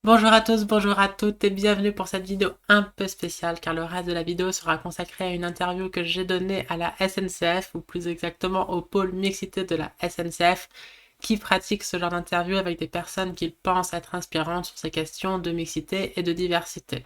Bonjour à tous, bonjour à toutes et bienvenue pour cette vidéo un peu spéciale car le reste de la vidéo sera consacré à une interview que j'ai donnée à la SNCF ou plus exactement au pôle mixité de la SNCF qui pratique ce genre d'interview avec des personnes qu'ils pensent être inspirantes sur ces questions de mixité et de diversité.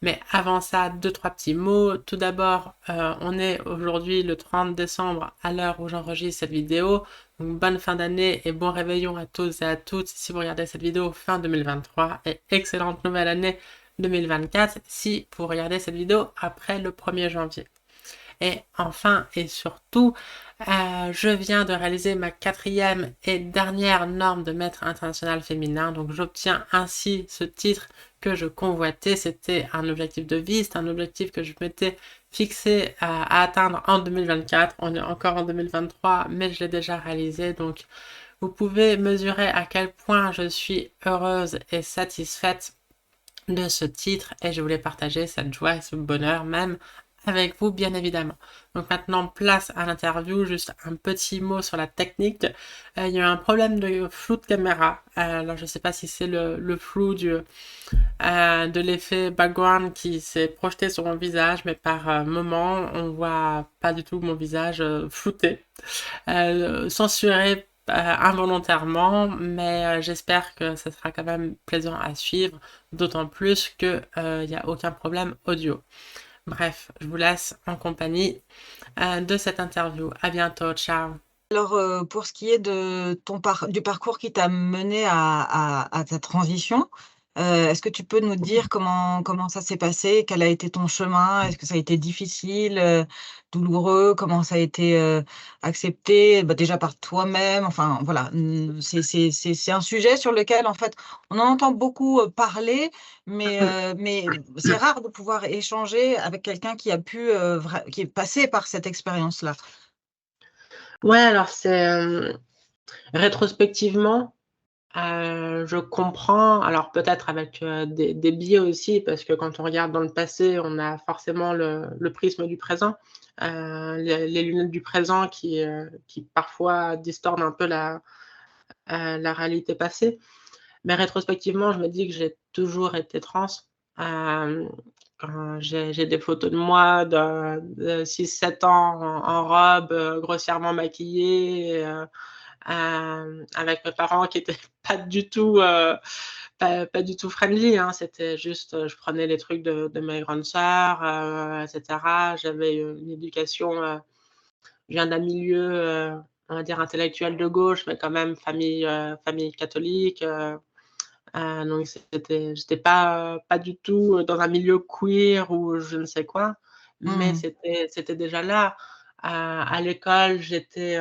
Mais avant ça, deux, trois petits mots. Tout d'abord, on est aujourd'hui le 30 décembre à l'heure où j'enregistre cette vidéo. Donc bonne fin d'année et bon réveillon à tous et à toutes si vous regardez cette vidéo fin 2023 et excellente nouvelle année 2024 si vous regardez cette vidéo après le 1er janvier. Et enfin et surtout, je viens de réaliser ma quatrième et dernière norme de maître international féminin. Donc j'obtiens ainsi ce titre que je convoitais. C'était un objectif de vie, c'est un objectif que je m'étais fixé à atteindre en 2024. On est encore en 2023, mais je l'ai déjà réalisé. Donc vous pouvez mesurer à quel point je suis heureuse et satisfaite de ce titre et je voulais partager cette joie et ce bonheur même avec vous bien évidemment. Donc maintenant place à l'interview, juste un petit mot sur la technique. Il y a eu un problème de flou de caméra. Alors je sais pas si c'est le flou de l'effet background qui s'est projeté sur mon visage, mais par moment on voit pas du tout mon visage flouté, censuré involontairement, mais j'espère que ça sera quand même plaisant à suivre, d'autant plus que il n'y a aucun problème audio. Bref, je vous laisse en compagnie de cette interview. À bientôt, ciao. Alors, pour ce qui est de du parcours qui t'a mené à ta transition, est-ce que tu peux nous dire comment ça s'est passé? Quel a été ton chemin? Est-ce que ça a été difficile, douloureux? Comment ça a été, accepté? Bah, déjà par toi-même, enfin voilà, c'est un sujet sur lequel en fait on en entend beaucoup, parler, mais c'est rare de pouvoir échanger avec quelqu'un qui a pu, qui est passé par cette expérience-là. Ouais, alors c'est rétrospectivement, je comprends. Alors peut-être avec des biais aussi, parce que quand on regarde dans le passé, on a forcément le prisme du présent, les lunettes du présent qui parfois distordent un peu la réalité passée. Mais rétrospectivement, je me dis que j'ai toujours été trans. Hem, quand j'ai des photos de moi de 6-7 ans en robe, grossièrement maquillée, avec mes parents qui étaient pas du tout, pas du tout friendly, hein. C'était juste, je prenais les trucs de mes grandes sœurs, et cetera. J'avais une éducation, je viens d'un milieu, on va dire intellectuel de gauche, mais quand même famille catholique, donc j'étais pas du tout dans un milieu queer ou je ne sais quoi, mais Mmh. c'était déjà là. À l'école, j'étais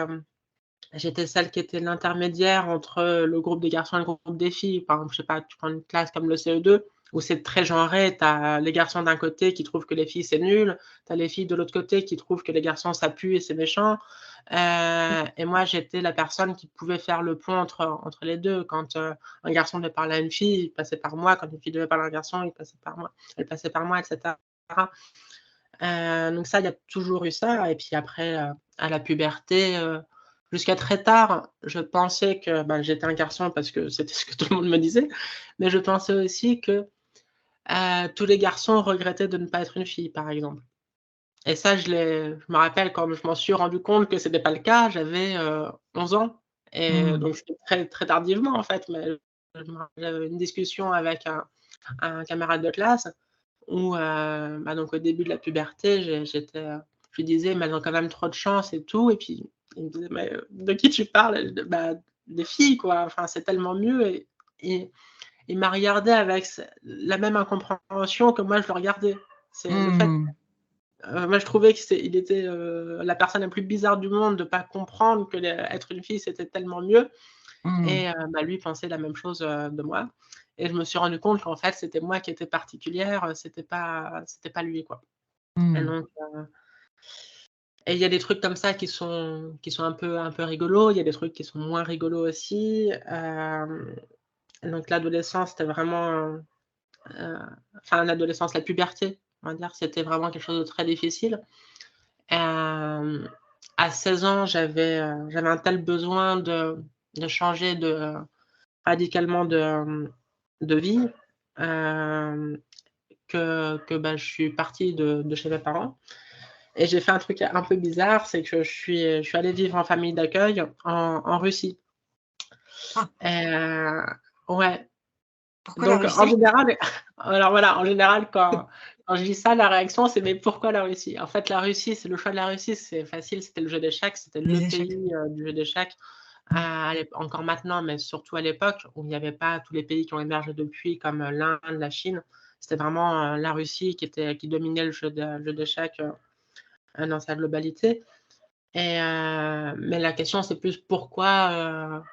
celle qui était l'intermédiaire entre le groupe des garçons et le groupe des filles. Par exemple, je sais pas, tu prends une classe comme le CE2 où c'est très genré, tu as les garçons d'un côté qui trouvent que les filles c'est nul, tu as les filles de l'autre côté qui trouvent que les garçons ça pue et c'est méchant. Et moi j'étais la personne qui pouvait faire le pont entre les 2. Quand, un garçon devait parler à une fille, il passait par moi, quand une fille devait parler à un garçon, il passait par moi elle passait par moi et cetera. Donc ça, il y a toujours eu ça et puis après, à la puberté, jusqu'à très tard, je pensais que, ben, j'étais un garçon parce que c'était ce que tout le monde me disait, mais je pensais aussi que, tous les garçons regrettaient de ne pas être une fille, par exemple. Et ça, je me rappelle quand je m'en suis rendu compte que c'était pas le cas, j'avais, 11 ans et Mmh. donc c'était très, très tardivement, en fait, mais je me rappelle, j'avais une discussion avec un camarade de classe où, bah, donc au début de la puberté, je lui disais: «Mais elles ont quand même trop de chance et tout» et puis il me disait: «Mais, de qui tu parles?» «Bah, des filles quoi, enfin c'est tellement mieux» et il m'a regardé avec la même incompréhension que moi je le regardais. C'est le fait, Mmh. moi je trouvais il était, la personne la plus bizarre du monde de pas comprendre que être une fille c'était tellement mieux Mmh. et bah, lui pensait la même chose, de moi et je me suis rendu compte qu'en fait, c'était moi qui étais particulière, c'était pas lui, quoi et Mmh. donc et il y a des trucs comme ça qui sont un peu rigolos, il y a des trucs qui sont moins rigolos aussi, donc l'adolescence, c'était vraiment, enfin l'adolescence, la puberté, on va dire, c'était vraiment quelque chose de très difficile. Hem, à 16 ans, j'avais un tel besoin de changer radicalement de vie, que je suis partie de chez mes parents et j'ai fait un truc un peu bizarre, c'est que je suis allée vivre en famille d'accueil en Russie. Ah, Heu, ouais, pourquoi la donc en Russie? général alors voilà, en général quand je dis ça, la réaction c'est: «Mais pourquoi la Russie?» En fait, la Russie, c'est le choix de la Russie, c'est facile, c'était le jeu d'échecs, c'était le Les échecs. pays, du jeu d'échecs à encore maintenant, mais surtout à l'époque où il n'y avait pas tous les pays qui ont émergé depuis comme, l'Inde, la Chine. C'était vraiment, la Russie qui dominait le jeu d'échecs, dans sa globalité mais la question c'est plus pourquoi,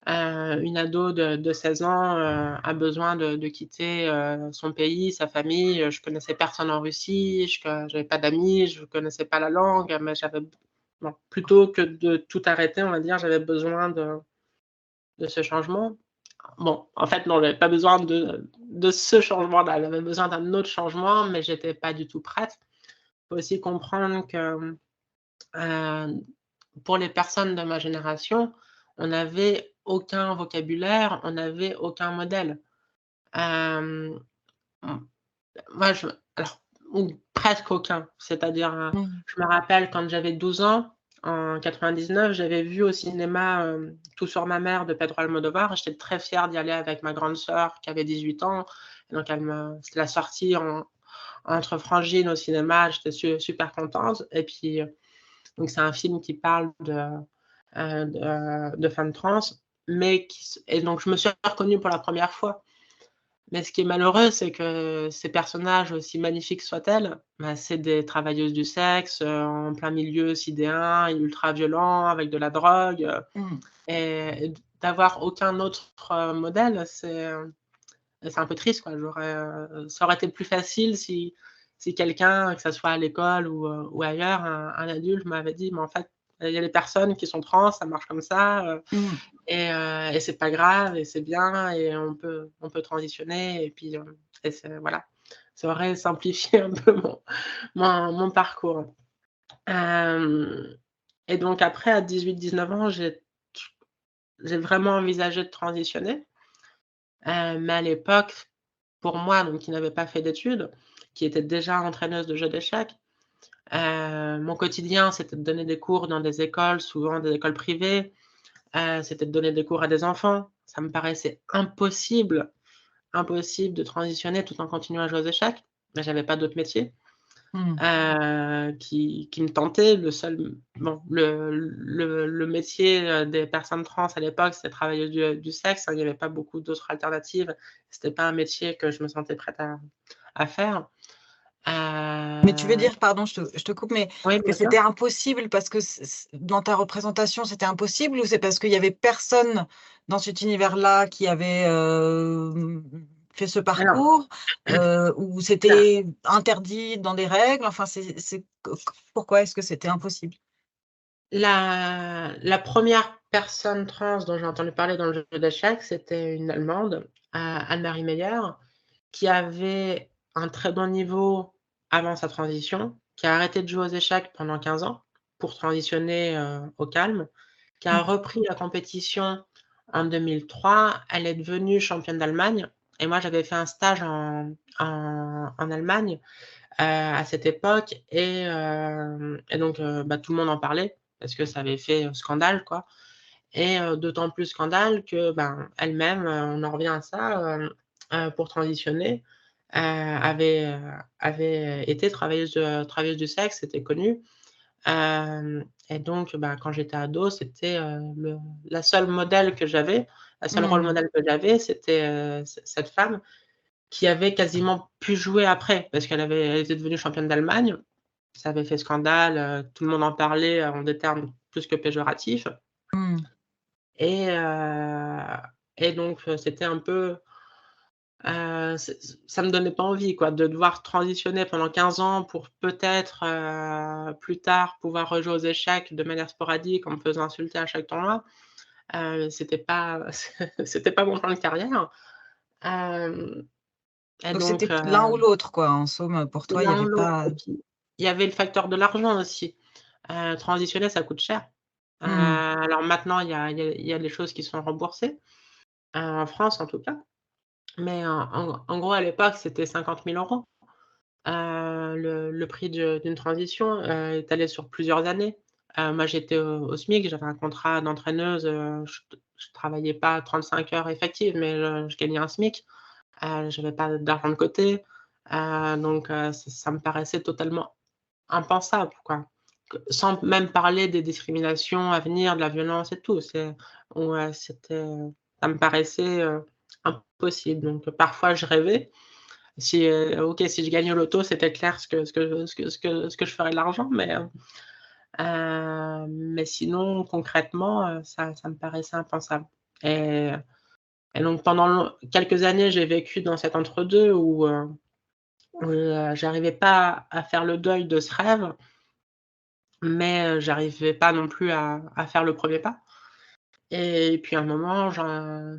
une ado de 16 ans, a besoin de quitter, son pays, sa famille. Je connaissais personne en Russie, j'avais pas d'amis, je connaissais pas la langue, mais bon, plutôt que de tout arrêter, on va dire, j'avais besoin de ce changement. Bon, en fait, non, j'avais pas besoin de ce changement-là, j'avais besoin d'un autre changement, mais j'étais pas du tout prête. Faut aussi comprendre que, heu, pour les personnes de ma génération, on n'avait aucun vocabulaire, on n'avait aucun modèle. Hem, mmh, moi je alors ou presque aucun, c'est-à-dire, Mmh. je me rappelle quand j'avais 12 ans, en 99, j'avais vu au cinéma, Tout sur ma mère de Pedro Almodovar. J'étais très fière d'y aller avec ma grande sœur qui avait 18 ans et donc c'était la sortie entre frangines au cinéma, j'étais super contente et puis, donc c'est un film qui parle de femmes trans, mais et donc je me suis reconnue pour la première fois. Mais ce qui est malheureux, c'est que ces personnages, aussi magnifiques soient-elles, bah, c'est des travailleuses du sexe, en plein milieu sidéen et ultra violent avec de la drogue, Mmh. et d'avoir aucun autre, modèle, c'est un peu triste, quoi. Ça aurait été plus facile si quelqu'un, que ça soit à l'école ou ailleurs, un adulte m'avait dit: «Mais en fait, il y a des personnes qui sont trans, ça marche comme ça, Mmh. et c'est pas grave et c'est bien et on peut transitionner» et puis, et c'est voilà. Ça aurait simplifié un peu mon parcours. Hem et donc après à 18-19 ans, j'ai vraiment envisagé de transitionner, mais à l'époque, pour moi, donc qui n'avais pas fait d'études, qui était déjà entraîneuse de jeux d'échecs, mon quotidien, c'était de donner des cours dans des écoles, souvent des écoles privées, c'était de donner des cours à des enfants. Ça me paraissait impossible de transitionner tout en continuant à jouer aux échecs, mais j'avais pas d'autre métier, Mmh. qui me tentait. Le métier, des personnes trans à l'époque, c'était travailleuse du sexe, hein, il y avait pas beaucoup d'autres alternatives. C'était pas un métier que je me sentais prête à faire. Mais tu veux Heu, dire, pardon, je te coupe, mais oui, que bien sûr. c'était impossible parce que dans ta représentation, c'était impossible ou c'est parce qu'il y avait personne dans cet univers-là qui avait, fait ce Alors, parcours, ou la c'était interdit dans des règles? Enfin, c'est pourquoi est-ce que c'était impossible? la 1re personne trans dont j'ai entendu parler dans le jeu d'échecs, c'était une Allemande, Annemarie Meyer, qui avait un très bon niveau avant sa transition, qui a arrêté de jouer aux échecs pendant 15 ans pour transitionner, au calme, qui a Mmh. repris la compétition en 2003. Elle est devenue championne d'Allemagne et moi j'avais fait un stage en Allemagne, à cette époque et donc bah, tout le monde en parlait parce que ça avait fait, scandale, quoi et d'autant plus scandale que, ben, elle-même, on en revient à ça, pour transitionner, avait été travailleuse du sexe, c'était connu. Et donc, bah, quand j'étais ado, c'était, la seule modèle que j'avais, la seule rôle Mmh. modèle que j'avais, c'était, cette femme qui avait quasiment pu jouer après parce elle était devenue championne d'Allemagne. Ça avait fait scandale, tout le monde en parlait, en des termes plus que péjoratifs Mmh. et donc, c'était un peu, ça me donnait pas envie, quoi, de devoir transitionner pendant 15 ans pour peut-être, plus tard pouvoir rejouer aux échecs de manière sporadique en me faisant insulter à chaque tournoi. C'était pas c'était pas mon plan de carrière. Hem et Donc donc, c'était l'un ou l'autre, quoi, en somme, pour toi, il y l'un ou avait l'autre pas. et puis il y avait le facteur de l'argent aussi. Transitionner, ça coûte cher. Mmh. Alors maintenant, il y a des choses qui sont remboursées, en France en tout cas. Mais en gros, à l'époque, c'était 50 000 €. Le prix d'une transition, étalé sur plusieurs années. Moi, j'étais au SMIC, j'avais un contrat d'entraîneuse, je travaillais pas 35 heures effectives, mais je gagnais un SMIC. J'avais pas d'argent de côté, donc ça me paraissait totalement impensable, quoi. Sans même parler des discriminations à venir, de la violence et tout. Ouais, ça me paraissait, impossible. Donc parfois je rêvais. Si, OK, si je gagne au loto, c'était clair ce que je ferais de l'argent, mais sinon concrètement, ça me paraissait impensable. et et donc pendant quelques années, j'ai vécu dans cet entre-deux où j'arrivais pas à faire le deuil de ce rêve, mais j'arrivais pas non plus à faire le premier pas. Et puis à un moment,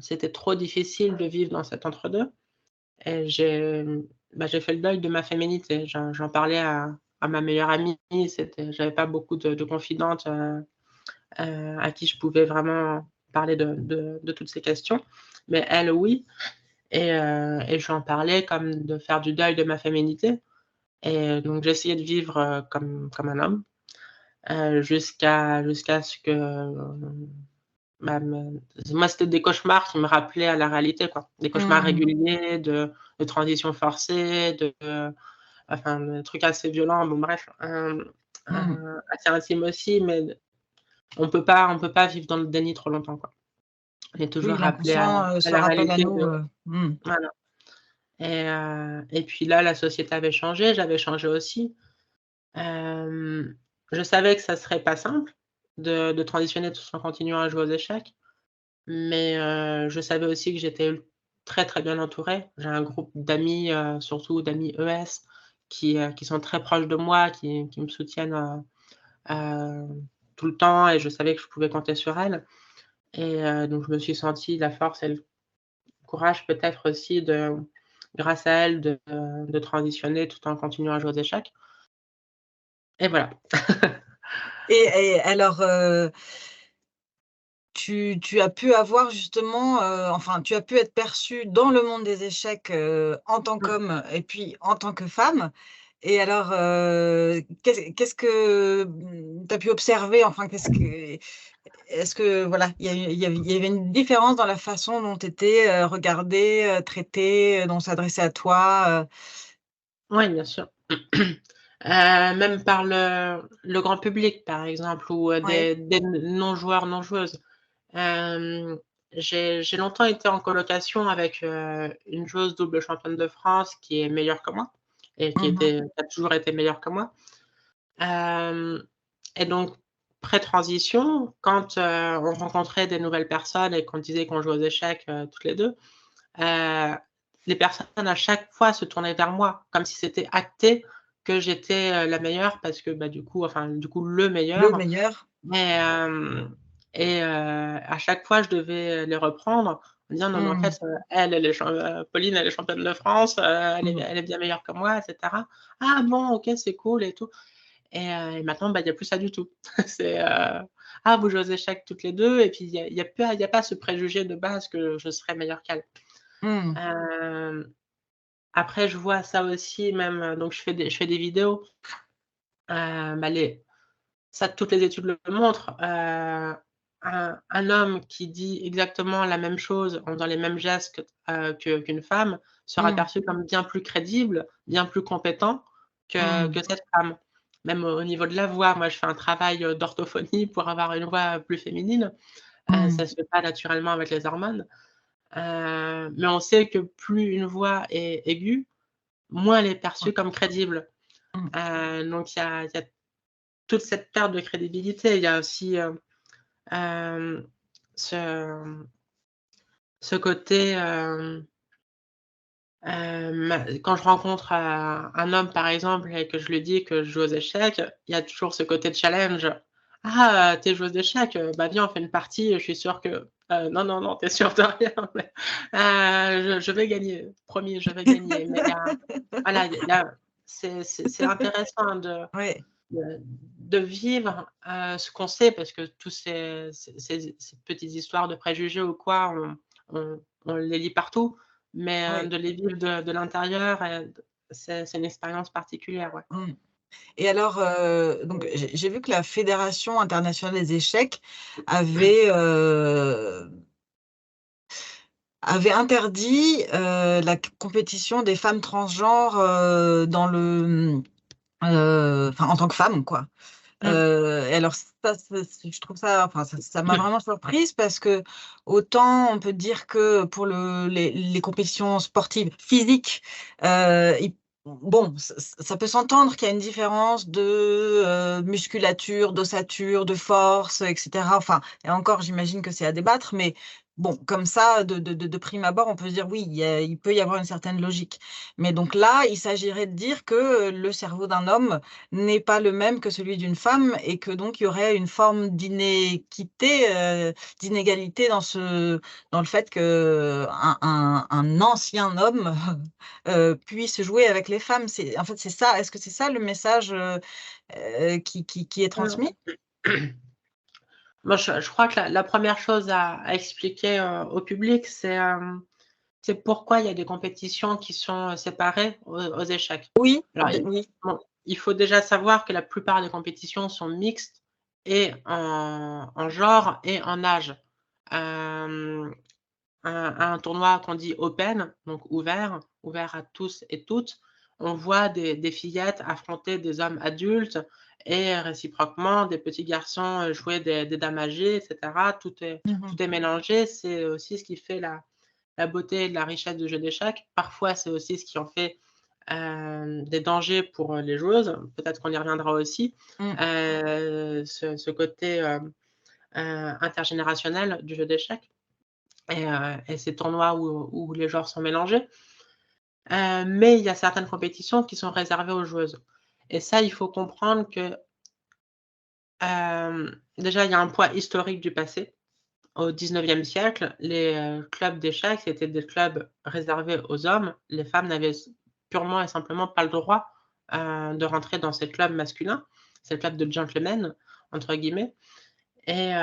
c'était trop difficile de vivre dans cet entre-deux. Et j'ai fait le deuil de ma féminité. J'en parlais à ma meilleure amie. J'avais pas beaucoup de confidentes, à qui je pouvais vraiment parler de toutes ces questions, mais elle, oui. Et je lui en parlais comme de faire du deuil de ma féminité. Et donc j'essayais de vivre, comme un homme, jusqu'à ce que, bah, moi, c'était des cauchemars qui me rappelaient à la réalité, quoi. Des cauchemars Mmh. réguliers de transition forcée, enfin, des trucs assez violents, bon bref, Mmh. assez intimes aussi, mais on peut pas vivre dans le déni trop longtemps, quoi. On est Oui, toujours rappelé l'inconscient, à se la rappelle à réalité nous, de mmh. voilà. Et puis là, la société avait changé, j'avais changé aussi. Hem, je savais que ça serait pas simple de transitionner tout en continuant à jouer aux échecs, mais je savais aussi que j'étais très, très bien entourée. J'ai un groupe d'amis, surtout d'amis ES qui sont très proches de moi, qui me soutiennent, heu, tout le temps, et je savais que je pouvais compter sur elles. Donc je me suis sentie la force et le courage peut-être aussi grâce à elles, de transitionner tout en continuant à jouer aux échecs, et voilà. Et alors, tu as pu avoir justement, enfin, tu as pu être perçue dans le monde des échecs, en tant Mmh. qu'homme et puis en tant que femme. Et alors, qu'est-ce que, tu as pu observer? Enfin, est-ce que voilà, il y avait une différence dans la façon dont tu étais, regardée, traitée, dont on s'adressait à toi? Ouais, bien sûr. Même par le grand public, par exemple, ou Ouais. des non-joueurs, non-joueuses. Hem, j'ai longtemps été en colocation avec, une joueuse double championne de France qui est meilleure que moi, et Mmh. qui a toujours été meilleure que moi. Hem et donc pré-transition, quand, on rencontrait des nouvelles personnes et qu'on disait qu'on jouait aux échecs, toutes les 2, heu, les personnes à chaque fois se tournaient vers moi, comme si c'était acté que j'étais, la meilleure, parce que, bah, du coup le Le meilleur. meilleur. Et hem à chaque fois, je devais les reprendre en disant: «Non, mais en Mmh. fait, elle est Pauline, elle est championne de France, Mmh. elle est bien meilleure que moi, et cetera». «Ah bon, OK, c'est cool et tout». Et maintenant, bah, il y a plus ça du tout. C'est, «Ah, vous jouez aux échecs toutes les 2», et puis il y a pas ce préjugé de base que je serais meilleure qu'elle. Mmh. Hem, après je vois ça aussi, même, donc je fais des vidéos, bah, toutes les études le montrent, un homme qui dit exactement la même chose en faisant les mêmes gestes qu'une femme sera Mmh. perçu comme bien plus crédible, bien plus compétent Mmh. que cette femme. Même au niveau de la voix, moi je fais un travail, d'orthophonie pour avoir une voix plus féminine, Mmh. ça se fait pas naturellement avec les hormones, mais on sait que plus une voix est aiguë, moins elle est Ouais. perçue comme crédible. Mmh. Donc il y a toute cette perte de crédibilité. Il y a aussi, Hem, ce ce côté, quand je rencontre, un homme, par exemple, et que je lui dis que je joue aux échecs, il y a toujours ce côté challenge. «Ah, tu es joueuse d'échecs? Bah, viens, on fait une partie, je suis sûre que», «Non, non, non, tu es sûre de rien, mais je vais gagner, promis, je vais gagner». Mais il y a voilà, il y a c'est intéressant de vivre, ce qu'on sait, parce que tous ces petites histoires de préjugés ou quoi, on les lit partout. mais Oui. de les vivre de l'intérieur, c'est une expérience particulière, ouais. Mmh. Et alors, donc j'ai vu que la Fédération internationale des échecs avait, avait interdit, la compétition des femmes transgenres, dans le, enfin en tant que femme quoi. Mmh. Et alors ça je trouve ça, enfin ça m'a vraiment surprise parce que autant on peut dire que pour les compétitions sportives physiques, il bon, ça peut s'entendre qu'il y a une différence de, musculature, d'ossature, de force et cetera. Enfin et encore j'imagine que c'est à débattre, mais bon, comme ça de prime abord, on peut se dire: «Oui, il peut y avoir une certaine logique». Mais donc là, il s'agirait de dire que, le cerveau d'un homme n'est pas le même que celui d'une femme et que donc il y aurait une forme d'inéquité, d'inégalité dans le fait qu'un ancien homme, puisse jouer avec les femmes. C'est en fait, c'est ça. Est-ce que c'est ça le message, qui est Non. transmis? Moi, je crois que la 1re chose à expliquer, au public, c'est pourquoi il y a des compétitions qui sont, séparées aux échecs. Oui, Alors oui. il faut déjà savoir que la plupart des compétitions sont mixtes et en genre et en âge. Hem, un tournoi qu'on dit open, donc ouvert à tous et toutes, on voit des fillettes affronter des hommes adultes et réciproquement des petits garçons, jouer des dames âgées et cetera. Mmh. Tout est mélangé. C'est aussi ce qui fait la beauté et la richesse du jeu d'échecs. Parfois, c'est aussi ce qui en fait, des dangers pour, les joueuses. Peut-être qu'on y reviendra aussi. Mmh. Ce côté, intergénérationnel du jeu d'échecs et ces tournois où les genres sont mélangés. Mais il y a certaines compétitions qui sont réservées aux joueuses et ça, il faut comprendre que, déjà, il y a un poids historique du passé. Au 19e siècle, les, clubs d'échecs, c'était des clubs réservés aux hommes. Les femmes n'avaient purement et simplement pas le droit, de rentrer dans ces clubs masculins. C'est le club de «gentlemen» entre guillemets et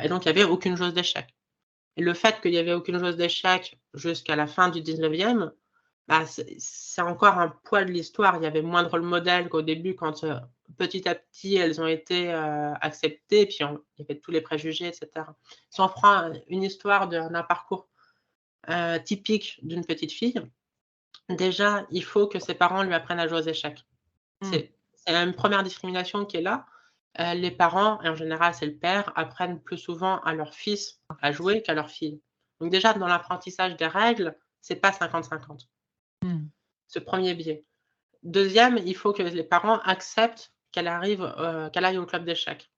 donc il y avait aucune joueuse d'échecs et le fait qu'il y avait aucune joueuse d'échecs jusqu'à la fin du 19e, bah, c'est encore un poids de l'histoire. Il y avait moins de rôle modèle qu'au début quand, petit à petit elles ont été, acceptées, puis il y avait tous les préjugés et cetera. Si on prend une histoire d'un parcours, typique d'une petite fille, déjà, il faut que ses parents lui apprennent à jouer aux échecs. Mmh. C'est une première discrimination qui est là. Les parents, et en général c'est le père, apprennent plus souvent à leur fils à jouer qu'à leur fille. Donc déjà dans l'apprentissage des règles, c'est pas 50-50. Mmh. Ce premier biais. Deuxième, il faut que les parents acceptent qu'elle aille au club d'échecs.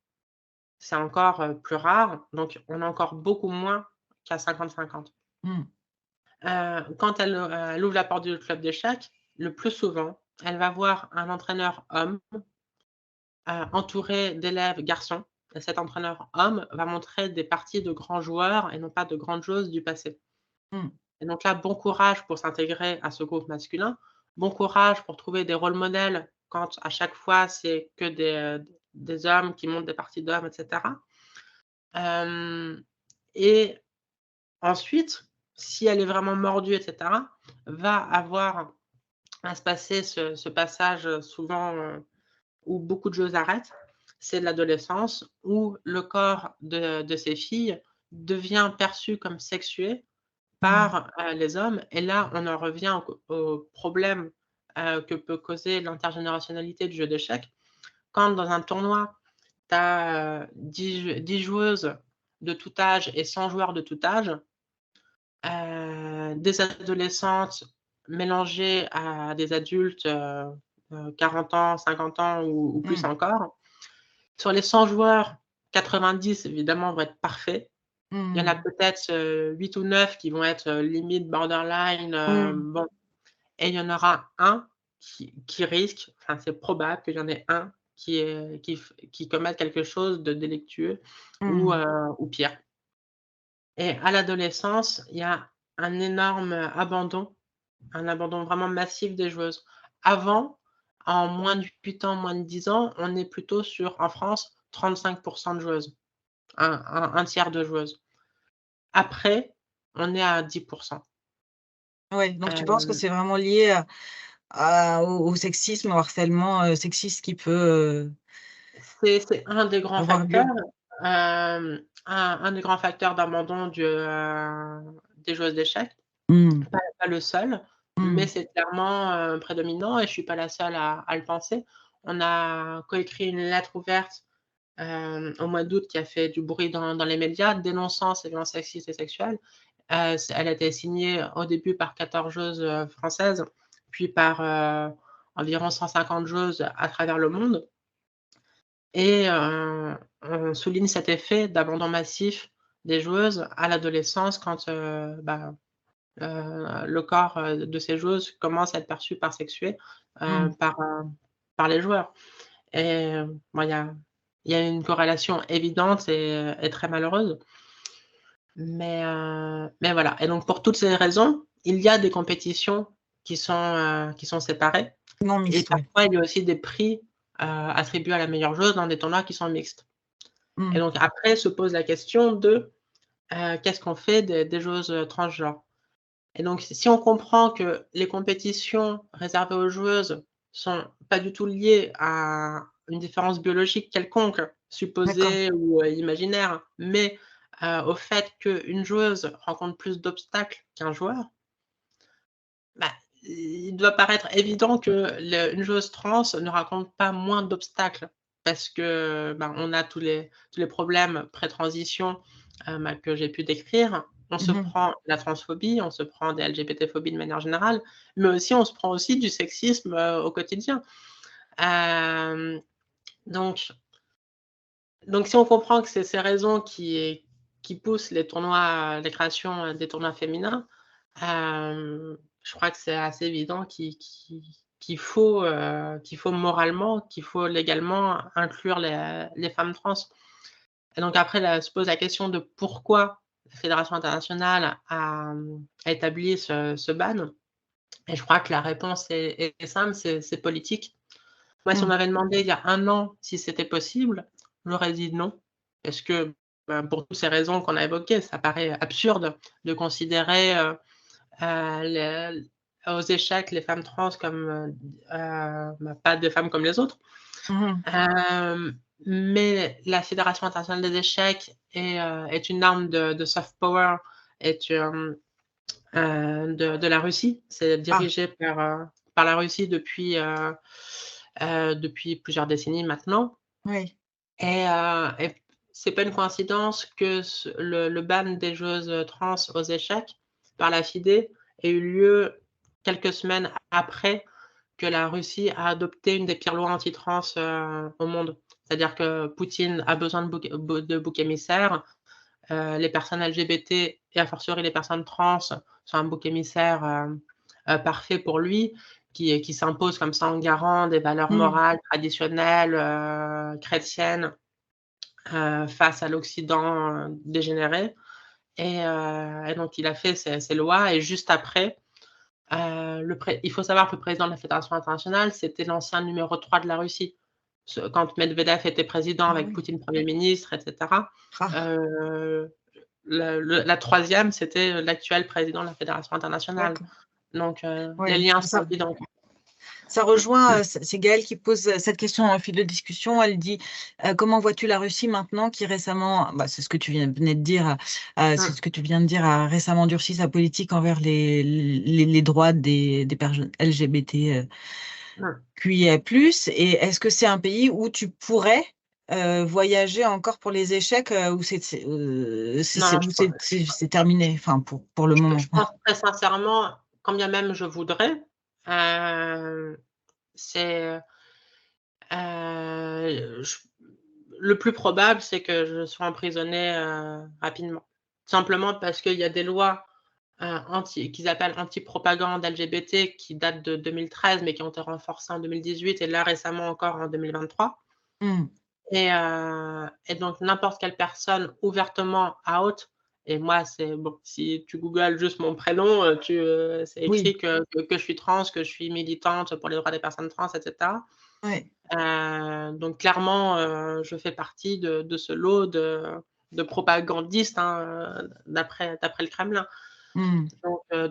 C'est encore, plus rare, donc on a encore beaucoup moins qu'à 50-50. Mmh. Quand elle ouvre la porte du club d'échecs, le plus souvent, elle va voir un entraîneur homme, entouré d'élèves garçons et cet entraîneur homme va montrer des parties de grands joueurs et non pas de grandes joueuses du passé. Mmh. Et donc là, bon courage pour s'intégrer à ce groupe masculin. Bon courage pour trouver des rôles modèles quand à chaque fois c'est que des hommes qui montent des parties d'hommes et cetera. Hem et ensuite, si elle est vraiment mordue et cetera, va se passer ce passage, souvent, où beaucoup de choses arrêtent. C'est l'adolescence où le corps de ces filles devient perçu comme sexué Mmh. par, les hommes et là, on en revient au problème, que peut causer l'intergénérationnalité du jeu d'échecs. Quand dans un tournoi, tu as, 10 joueuses de tout âge et 100 joueurs de tout âge, des adolescentes mélangées à des adultes, 40 ans, 50 ans ou plus Mmh. encore. Sur les 100 joueurs, 90 évidemment vont être parfaits. Il y en a Mmh. peut-être, 8 ou 9 qui vont être, limite borderline, Mmh. bon et il y en aura un qui risque, enfin c'est probable qu'il y en ait un qui commette quelque chose de délictueux Mmh. ou pire. Et à l'adolescence, il y a un énorme un abandon vraiment massif des joueuses. Avant, en moins de 8 ans, moins de 10 ans, on est plutôt sur, en France, 35 de joueuses, un tiers de joueuses. Après, on est à 10. Ouais, donc tu penses que Heu, c'est vraiment lié au sexisme, au harcèlement, sexiste qui peut, c'est un des grands avoir facteurs, lieu? un des grands facteurs d'abandon des joueuses d'échecs. Mmh. Pas le seul, mais Mmh. c'est clairement, prédominant et je suis pas la seule à le penser. On a coécrit une lettre ouverte, au mois d'août qui a fait du bruit dans les médias, dénonçant ces violences sexistes et sexuelles. Elle a été signée au début par 14 joueuses, françaises, puis par, environ 150 joueuses à travers le monde et on souligne cet effet d'abandon massif des joueuses à l'adolescence quand, le corps, de ces joueuses commence à être perçu par sexué, Mmh. par les joueurs et bon, il y a une corrélation évidente et très malheureuse, mais voilà et donc pour toutes ces raisons, il y a des compétitions qui sont séparées Non et mixte, ouais. parfois il y a aussi des prix, attribués à la meilleure joueuse dans des tournois qui sont mixtes et Mmh. donc après se pose la question de, qu'est-ce qu'on fait des joueuses, transgenres? Et donc si on comprend que les compétitions réservées aux joueuses sont pas du tout liées à une différence biologique quelconque, D'accord. supposée ou, imaginaire, mais, au fait qu'une joueuse rencontre plus d'obstacles qu'un joueur, bah, il doit paraître évident que une joueuse trans ne rencontre pas moins d'obstacles parce que, ben, on a tous les problèmes pré-transition, que j'ai pu décrire. On se Mmh mh. prend la transphobie, on se prend des LGBT-phobies de manière générale, mais aussi on se prend aussi du sexisme, au quotidien. Hem, donc donc si on comprend que c'est ces raisons qui poussent les créations, des tournois féminins, je crois que c'est assez évident qu'il faut moralement, qu'il faut légalement inclure les femmes trans. Et donc après là, se pose la question de pourquoi la fédération internationale a établi ce ban et je crois que la réponse est simple, c'est politique. Moi, si on Mmh. m'avait demandé il y a 1 an si c'était possible, j'aurais dit non. Parce que, pour toutes ces raisons qu'on a évoquées, ça paraît absurde de considérer, le aux échecs les femmes trans comme, pas des femmes comme les autres. Mmh mh. Mais la Fédération internationale des échecs est une arme de soft power, est, de la Russie. C'est Ah, dirigé par la Russie depuis plusieurs décennies maintenant oui. et c'est pas une coïncidence que le ban des joueuses, trans aux échecs par la FIDE ait eu lieu quelques semaines après que la Russie a adopté une des pires lois anti-trans, au monde. C'est-à-dire que Poutine a besoin de boucs émissaires, les personnes LGBT et a fortiori les personnes trans sont un bouc émissaire, parfait pour lui, qui s'impose comme ça en garant des valeurs Mmh. morales, traditionnelles, chrétiennes, face à l'Occident, dégénéré et donc il a fait ces lois et juste après, il faut savoir que le président de la fédération internationale, c'était l'ancien numéro 3 de la Russie. Quand Medvedev était président Ah avec oui. Poutine Premier ministre et cetera, Ah, heu, la 3e, c'était l'actuel président de la fédération internationale. d'accord. Donc les Ouais, liens sont ça évidents. ça rejoint, c'est Gaëlle qui pose, cette question en fil de discussion. Elle dit, «Comment vois-tu la Russie maintenant qui récemment» bah, c'est ce que tu venais de dire, c'est Mmh, ce que tu viens de dire, a récemment durci sa politique envers les droits des personnes LGBT, mmh. QIA+, et est-ce que c'est un pays où tu pourrais, voyager encore pour les échecs, où Non, je pen c'est terminé? Enfin pour le je moment. pense très sincèrement, quand bien même je voudrais, c'est, je le plus probable, c'est que je sois emprisonnée, rapidement. Simplement parce qu'il y a des lois, qu'ils appellent anti-propagande LGBT qui datent de 2013, mais qui ont été renforcées en 2018 et là récemment encore en 2023 Mmh. et donc n'importe quelle personne ouvertement out et moi c'est bon, si tu googles juste mon prénom, c'est Oui, écrit que je suis trans, que je suis militante pour les droits des personnes trans et cetera. ouais. Donc clairement, je fais partie de ce lot de propagandistes, hein, d'après le Kremlin. Mmh.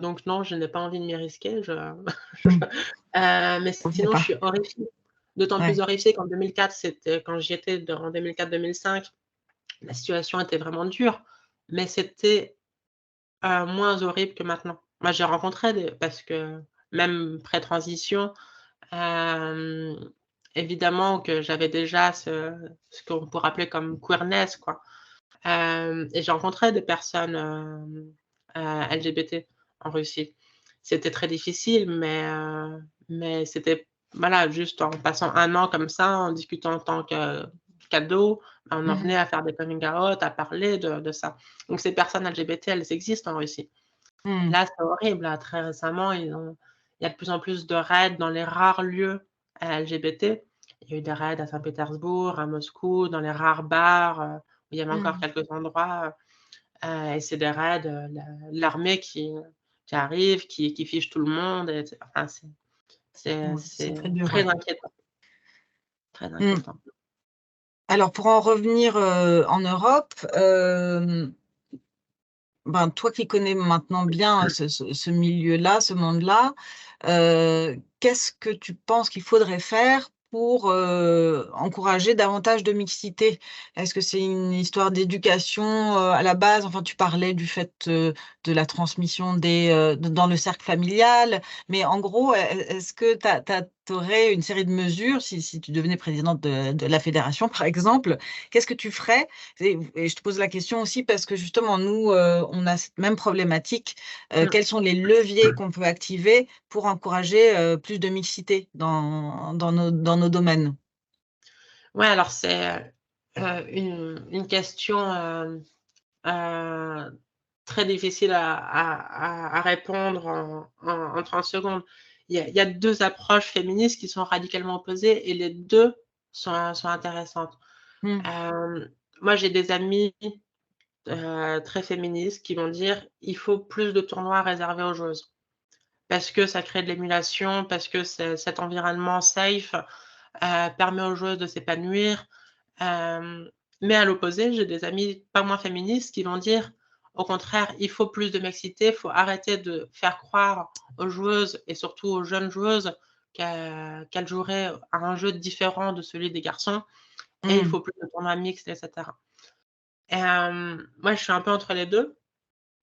Donc non, je n'ai pas envie de m'y risquer. Mmh. Mais On ne sait sinon, je pas. suis horrifiée. D'autant plus Ouais. horrifiée qu'en 2004, c'était quand j'y étais en 2004-2005, la situation était vraiment dure, mais c'était, moins horrible que maintenant. Moi, j'ai rencontré des parce que même pré-transition, hem, évidemment que j'avais déjà ce qu'on pourrait appeler comme queerness, quoi. Et j'ai rencontré des personnes, LGBT en Russie. C'était très difficile, mais c'était voilà, juste en passant un an comme ça, en discutant en tant qu'ado, bah, on en Mmh. venait à faire des coming out, à parler de ça. Donc ces personnes LGBT, elles existent en Russie. Mmh. Là, c'est horrible, là, très récemment, il y a de plus en plus de raids dans les rares lieux, LGBT. Il y a eu des raids à Saint-Pétersbourg, à Moscou, dans les rares bars, où il y avait encore Mmh. quelques endroits, et c'est des raids, l'armée qui arrive, qui fiche tout le monde et enfin, Ouais, c'est c'est très dur, très ouais. inquiétant, très Mmh. inquiétant. Alors pour en revenir, en Europe, ben, toi qui connais maintenant bien ce milieu-là, ce monde-là, qu'est-ce que tu penses qu'il faudrait faire pour, encourager davantage de mixité? Est-ce que c'est une histoire d'éducation, à la base? Enfin, tu parlais du fait, de la transmission dans le cercle familial, mais en gros, est-ce que tu aurais une série de mesures si tu devenais présidente de la fédération, par exemple? Qu'est-ce que tu ferais? Et je te pose la question aussi parce que justement nous, on a cette même problématique. Mmh. Quels sont les leviers qu'on peut activer pour encourager, plus de mixité dans nos domaines? Ouais, alors c'est, une question, heu, très difficile à répondre en 30 secondes. Il y a 2 approches féministes qui sont radicalement opposées et les 2 sont intéressantes. Mmh. Moi, j'ai des amis, très féministes qui vont dire: «Il faut plus de tournois réservés aux joueuses». Parce que ça crée de l'émulation, parce que cet environnement safe, permet aux joueuses de s'épanouir. Hem, mais à l'opposé, j'ai des amis pas moins féministes qui vont dire: «Au contraire, il faut plus de mixité, il faut arrêter de faire croire aux joueuses et surtout aux jeunes joueuses qu'elles joueraient à un jeu différent de celui des garçons et il Mmh. faut plus de tournois mixtes» et cetera. Moi, je suis un peu entre les 2.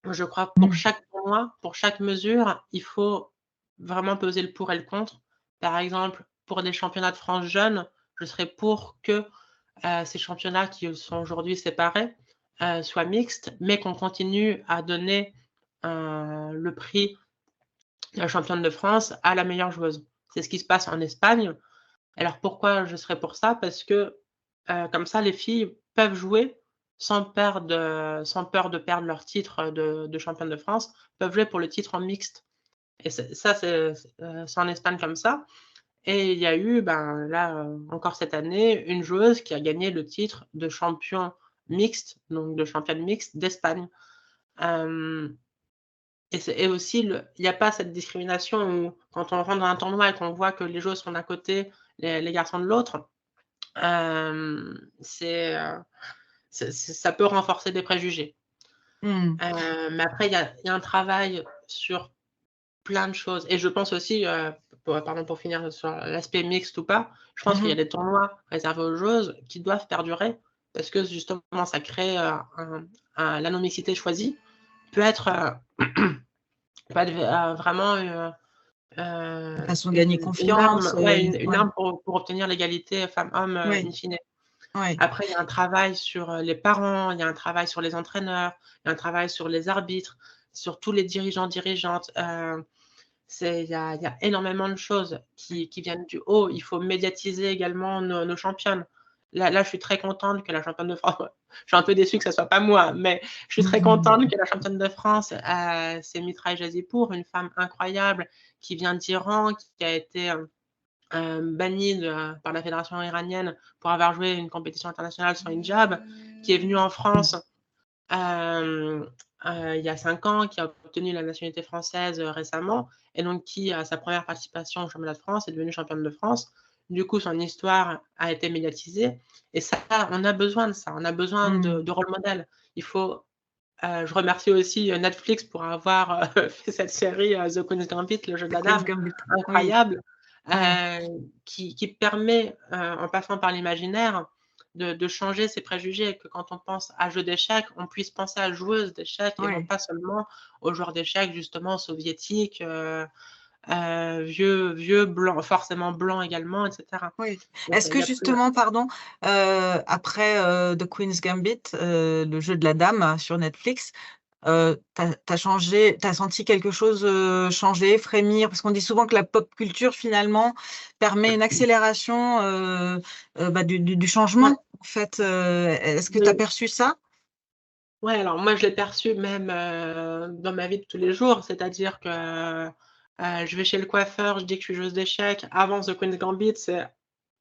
Je crois que pour Mmh. chaque tournoi, pour chaque mesure, il faut vraiment peser le pour et le contre. Par exemple, pour des championnats de France jeunes, je serais pour que, ces championnats qui sont aujourd'hui séparés, soient mixtes, mais qu'on continue à donner, le prix de la championne de France à la meilleure joueuse. C'est ce qui se passe en Espagne. Alors pourquoi je serais pour ça? Parce que, comme ça, les filles peuvent jouer sans peur de perdre leur titre, de championne de France, peuvent jouer pour le titre en mixte et c'est en Espagne comme ça et il y a eu, ben, là, encore cette année, une joueuse qui a gagné le titre de champion mixte, donc de championne mixte d'Espagne. Hem et aussi il y a pas cette discrimination où quand on rentre dans un tournoi et qu'on voit que les joueuses sont d'un côté, les garçons de l'autre. Ça peut renforcer des préjugés. Mmh. Mais après il y a un travail sur plein de choses et je pense aussi, pour finir sur l'aspect mixte ou pas, je pense qu'il y a Mmh. des tournois réservés aux joueuses qui doivent perdurer parce que justement ça crée, la non-mixité choisie peut être, peut être vraiment, Façon de gagner une confiance, arme, ouais, une ouais, arme pour obtenir l'égalité femmes-hommes, ouais, in fine. ouais. Après, il y a un travail sur, les parents, il y a un travail sur les entraîneurs, il y a un travail sur les arbitres, sur tous les dirigeants, dirigeantes. Il y a énormément de choses qui viennent du haut. Il faut médiatiser également nos championnes. Là, je suis très contente que la championne de France je suis un peu déçue que ça soit pas moi, mais je suis très contente que la championne de France, c'est Mitra Jazipour, une femme incroyable qui vient d'Iran, qui a été, bannie par la fédération iranienne pour avoir joué une compétition internationale sur hijab, qui est venue en France, hem, il y a 5 ans, qui a obtenu la nationalité française, récemment et donc qui, à sa première participation au championnat de France, est devenue championne de France. Du coup, son histoire a été médiatisée et ça, on a besoin de ça, on a besoin Mmh. de rôle modèle. Il faut Je remercie aussi, Netflix pour avoir, fait cette série, The Queen's Gambit, le jeu de The la Queen's dame, Gambit. Oui, incroyable, oui, qui permet, en passant par l'imaginaire, de changer ses préjugés et que quand on pense à jeu d'échecs, on puisse penser à joueuse d'échecs et non oui, pas seulement aux joueurs d'échecs justement soviétiques, vieux blancs, forcément blancs également et cetera. oui. Donc Est-ce il que y a plus justement, pardon, après, The Queen's Gambit, le jeu de la dame sur Netflix, tu changé, t'as senti quelque chose, changer, frémir? Parce qu'on dit souvent que la pop culture finalement permet une accélération, bah, du ouais, changement en fait, est-ce que tu as oui. perçu ça? Ouais, alors moi, je l'ai perçu même, dans ma vie de tous les jours. C'est-à-dire que, je vais chez le coiffeur, je dis que je suis joueuse d'échecs. Avant The Queen's Gambit, c'est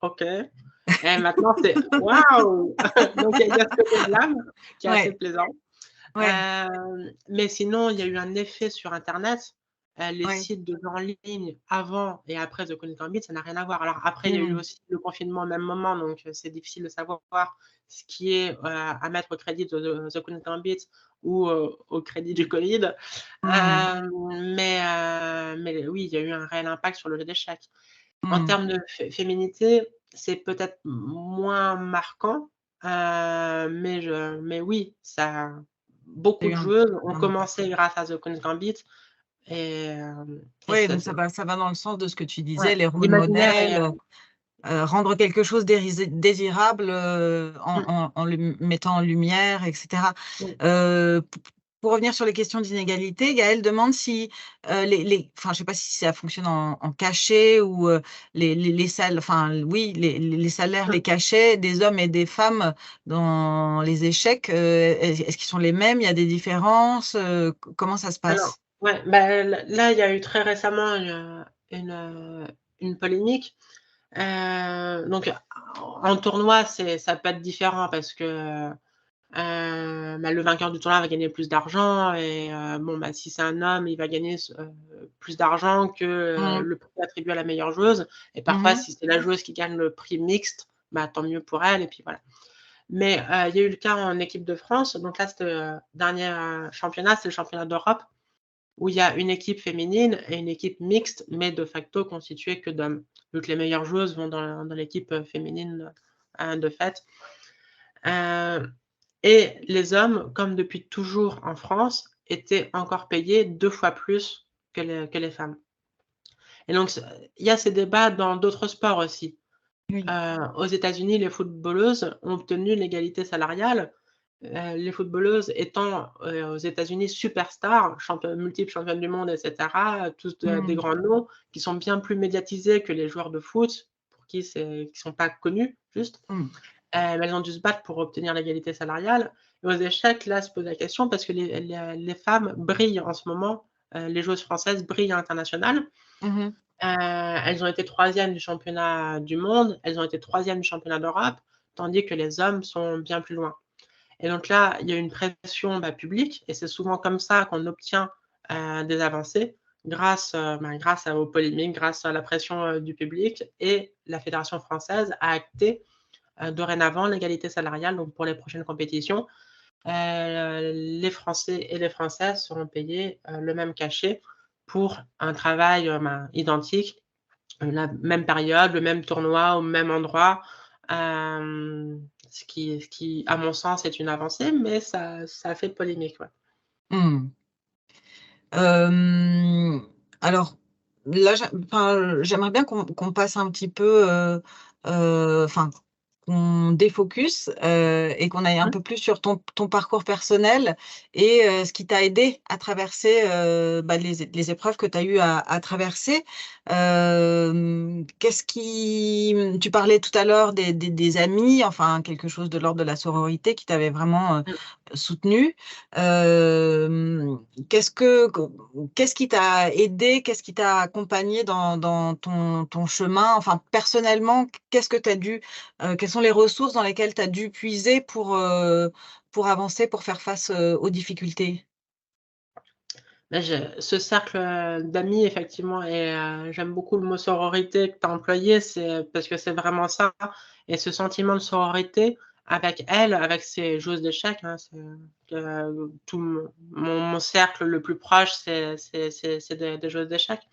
OK et maintenant, c'est waouh! Donc il y a ce côté blâme qui est assez Ouais, plaisant. ouais, Mais sinon, il y a eu un effet sur internet. Les ouais. sites de jeux en ligne avant et après The Queen's Gambit, ça n'a rien à voir. Alors après, il y a eu Mmh. aussi le confinement au même moment, donc c'est difficile de savoir ce qui est, à mettre au crédit de The Queen's Gambit ou, au crédit du Covid. Mmh. Mais oui, il y a eu un réel impact sur le jeu d'échecs. En Mmh. termes de féminité, c'est peut-être moins marquant, mais oui, ça Tu as beaucoup eu de joueuses ont un impact. commencé grâce à The Queen's Gambit et Oui, ça donc c'est ça va dans le sens de ce que tu ouais, disais, les rôles l'imaginaire modèles, est, rendre quelque chose désirable, mmh, en le mettant en lumière et cetera. oui. P pour revenir sur les questions d'inégalité, Gaëlle demande si, les enfin, je sais pas si ça fonctionne en cachet ou, les sal enfin, oui, les salaires, Mmh. les cachets des hommes et des femmes dans les échecs, est-ce qu'ils sont les mêmes? Il y a des différences? Comment ça se Alors passe? ouais, bah, là, il y a eu très récemment une polémique. Donc en tournoi, ça peut être différent parce que bah, le vainqueur du tournoi va gagner plus d'argent et bon, bah, si c'est un homme, il va gagner plus d'argent que, Mmh. le prix attribué à la meilleure joueuse et Mmh parfois, mh. si c'est la joueuse qui gagne le prix mixte, bah, tant mieux pour elle et puis voilà. Mais il y a eu le cas en équipe de France, donc là, c'était, dernier, championnat, c'est le championnat d'Europe où il y a une équipe féminine et une équipe mixte, mais de facto constituée que d'hommes, vu que les meilleures joueuses vont dans l'équipe, féminine, de fait. Heu et les hommes, comme depuis toujours en France, étaient encore payés 2 fois plus que les femmes. Et donc il y a ces débats dans d'autres sports aussi. Oui. Aux États-Unis, les footballeuses ont obtenu l'égalité salariale, les footballeuses étant, aux États-Unis superstars, multiples championnes du monde et cetera, tous des Mmh. grands noms qui sont bien plus médiatisés que les joueurs de foot pour qui sont pas connus juste. Mmh. Mais elles ont dû se battre pour obtenir l'égalité salariale et aux échecs, là, se pose la question parce que les femmes brillent en ce moment, les joueuses françaises brillent à l'international. Mmh mh. Elles ont été 3e du championnat du monde, elles ont été 3e du championnat d'Europe, tandis que les hommes sont bien plus loin. Et donc là, il y a une pression, bah, publique et c'est souvent comme ça qu'on obtient, des avancées grâce aux polémiques, grâce à la pression, du public et la fédération française a acté dorénavant, l'égalité salariale, donc pour les prochaines compétitions, les Français et les Françaises seront payés, le même cachet pour un travail, identique, la même période, le même tournoi, au même endroit, ce qui, à mon sens, est une avancée, mais ça fait polémique, ouais. Mmh. Hem, alors là, j'aimerais bien qu'on passe un petit peu, enfin, qu'on défocus, et qu'on aille un Mmh. peu plus sur ton parcours personnel et ce qui t'a aidé à traverser, bah, les épreuves que tu as eu à traverser. Qu'est-ce qui tu parlais tout à l'heure des amis, enfin quelque chose de l'ordre de la sororité qui t'avait vraiment, Mmh. soutenu. Hem, qu'est-ce qui t'a aidé? Qu'est-ce qui t'a accompagné dans ton chemin? Enfin, personnellement, qu'est-ce que tu as dû quelles sont les ressources dans lesquelles tu as dû puiser pour avancer, pour faire face, aux difficultés? Bah, ce cercle, d'amis effectivement et j'aime beaucoup le mot sororité que tu as employé, c'est parce que c'est vraiment ça et ce sentiment de sororité, avec elle, avec ses joueuses d'échecs, hein. Tout mon cercle le plus proche, c'est des joueuses d'échecs.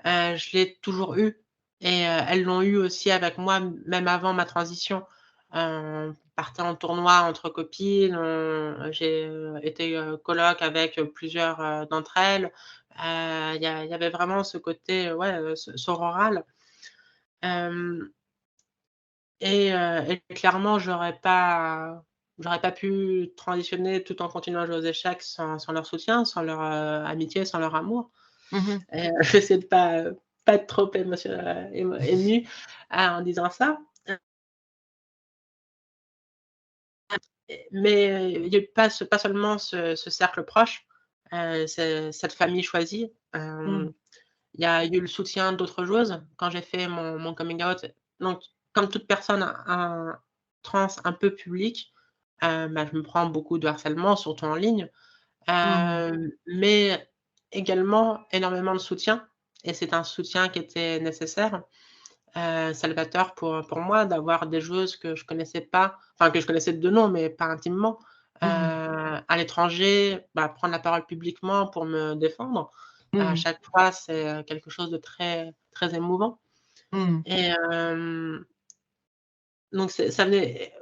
Je l'ai toujours eu et elles l'ont eu aussi avec moi, même avant ma transition. On partait en tournoi entre copines, j'ai, été, coloc avec, plusieurs, d'entre elles. Il y avait vraiment ce côté, ouais, sororal. Hem et clairement, j'aurais pas pu transitionner tout en continuant à jouer aux échecs sans leur soutien, sans leur, amitié, sans leur amour. Mmh. Et je vais essayer de pas être trop émue, en disant ça. Mais, il y a eu pas seulement ce cercle proche, cette famille choisie. Mmh. Il y a eu le soutien d'autres joueuses quand j'ai fait mon coming out. Donc comme toute personne trans un peu publique, bah, je me prends beaucoup de harcèlement, surtout en ligne, Mmh. mais également énormément de soutien et c'est un soutien qui était nécessaire, salvateur pour moi d'avoir des joueuses que je connaissais pas, enfin que je connaissais de nom, mais pas intimement, Mmh. à l'étranger, bah, prendre la parole publiquement pour me défendre. À Mmh. chaque fois, c'est, quelque chose de très très émouvant Mmh. et donc ça venait,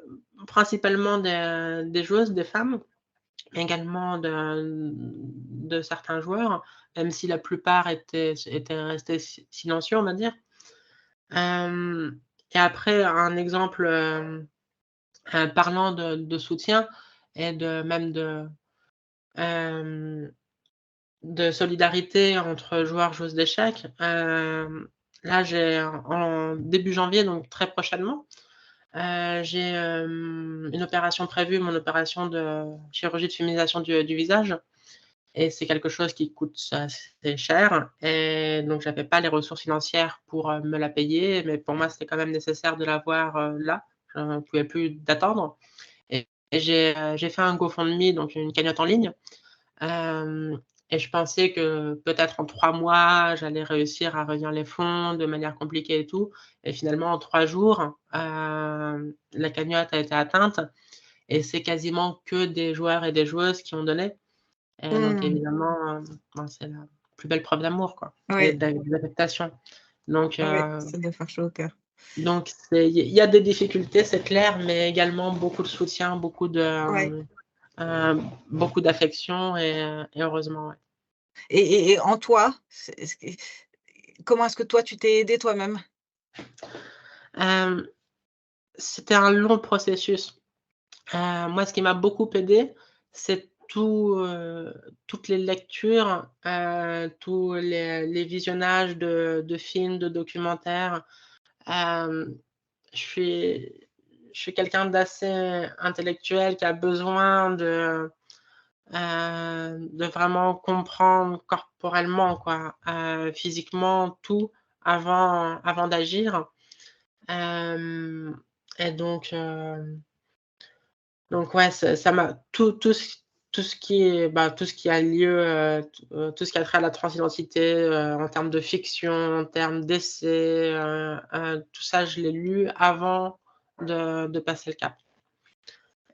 principalement des joueuses, des femmes, mais également de certains joueurs, même si la plupart étaient restés silencieux, on va dire. Hem et après un exemple, parlant de soutien et hem, de solidarité entre joueurs, joueuses d'échecs, là j'ai en début janvier, donc très prochainement, j'ai, une opération prévue, mon opération de chirurgie de féminisation du visage et c'est quelque chose qui coûte assez cher et donc j'avais pas les ressources financières pour, me la payer, mais pour moi, c'était quand même nécessaire de l'avoir, là. Je ne pouvais plus d'attendre et j'ai fait un GoFundMe, donc une cagnotte en ligne, hem et je pensais que peut-être en 3 mois, j'allais réussir à réunir les fonds de manière compliquée et tout et finalement en 3 jours, la cagnotte a été atteinte et c'est quasiment que des joueurs et des joueuses qui ont donné. Et donc Mmh. évidemment, ben, c'est la plus belle preuve d'amour, quoi et Oui, d'acceptation. Donc oui, ça doit faire chaud au cœur. il y a des difficultés, c'est clair, mais également beaucoup de soutien, Ouais. beaucoup d'affection et heureusement, ouais. Et en toi, comment est-ce que toi, tu t'es aidé toi-même? Hem, C'était un long processus. Moi, ce qui m'a beaucoup aidée, c'est toutes les lectures, tous les visionnages de films, de documentaires. Hem, je suis je suis quelqu'un d'assez intellectuel qui a besoin de vraiment comprendre corporellement quoi, physiquement tout avant d'agir. Hem et donc ouais, ça m'a tout ce qui est, bah, tout ce qui a lieu, tout ce qui a trait à la transidentité, en termes de fiction, en termes d'essais, tout ça, je l'ai lu avant de passer le cap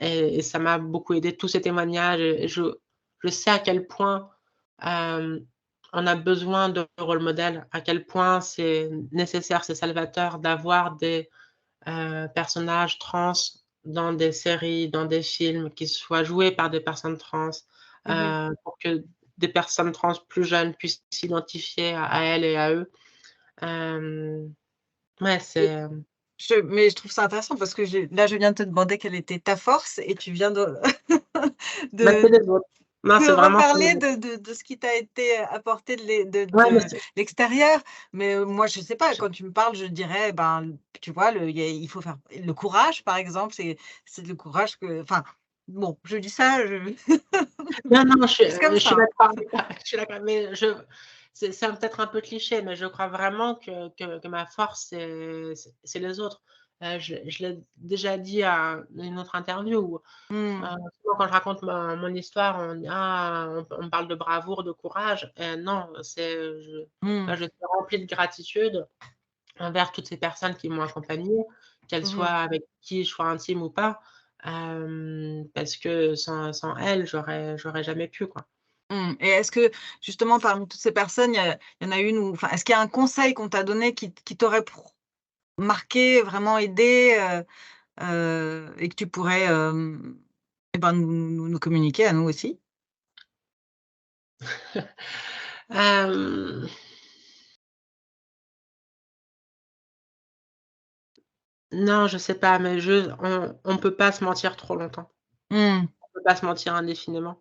et ça m'a beaucoup aidé, tous ces témoignages et je sais à quel point, hem, on a besoin de rôle modèles, à quel point c'est nécessaire, c'est salvateur d'avoir des personnages trans dans des séries, dans des films, qui soient joués par des personnes trans, Mmh. pour que des personnes trans plus jeunes puissent s'identifier à elles et à eux. Hem, ouais, Mais je trouve ça intéressant parce que je viens de te demander quelle était ta force et tu viens de bah, c'est de les autres. Non, de c'est vraiment c'est reparler les autres. de ce qui t'a été apporté Ouais, mais de l'extérieur. Mais, moi, je sais pas, quand tu me parles, je dirais, ben, tu vois, il faut faire le courage, par exemple, c'est le courage que enfin, bon, je dis ça, je non, non, juste comme je suis ça. d'accord avec toi, je suis d'accord, mais c'est peut-être un peu cliché, mais je crois vraiment que ma force, c'est les autres. Je l'ai déjà dit à une autre interview où, Mmh. souvent quand je raconte mon histoire, on dit: «Ah, on me parle de bravoure, de courage» et non, Mmh. je suis remplie de gratitude envers toutes ces personnes qui m'ont accompagnée, qu'elle soit Mmh. avec qui je sois intime ou pas, parce que sans elle, j'aurais jamais pu, quoi. Mmh. Et est-ce que justement parmi toutes ces personnes, il y en a une où enfin, est-ce qu'il y a un conseil qu'on t'a donné qui t'aurait marqué, vraiment aidé, et que tu pourrais, et ben, nous communiquer à nous aussi? Hem, non, je sais pas, mais on peut pas se mentir trop longtemps. Mmh. On peut pas se mentir indéfiniment.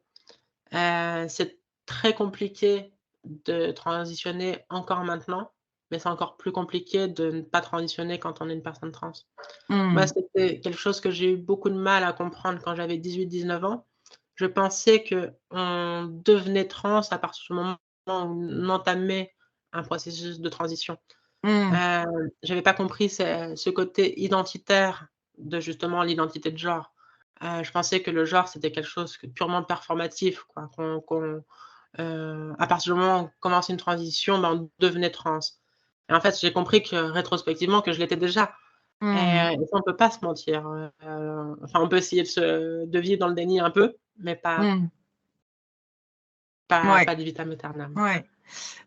C'est très compliqué de transitionner encore maintenant, mais c'est encore plus compliqué de ne pas transitionner quand on est une personne trans. Moi, Mmh. c'était quelque chose que j'ai eu beaucoup de mal à comprendre quand j'avais 18-19 ans. Je pensais qu'on devenait trans à partir du moment où on entamait un processus de transition. Mmh. J'avais pas compris ce côté identitaire de justement l'identité de genre. Je pensais que le genre, c'était quelque chose que purement performatif, quoi, à partir du moment où on commençait une transition, ben, on devenait trans. Et en fait, j'ai compris que rétrospectivement que je l'étais déjà. Mmh. Et ça, on peut pas se mentir, enfin, on peut essayer de vivre dans le déni un peu, mais pas Mmh. pas Ouais, pas ad vitam aeternam. ouais.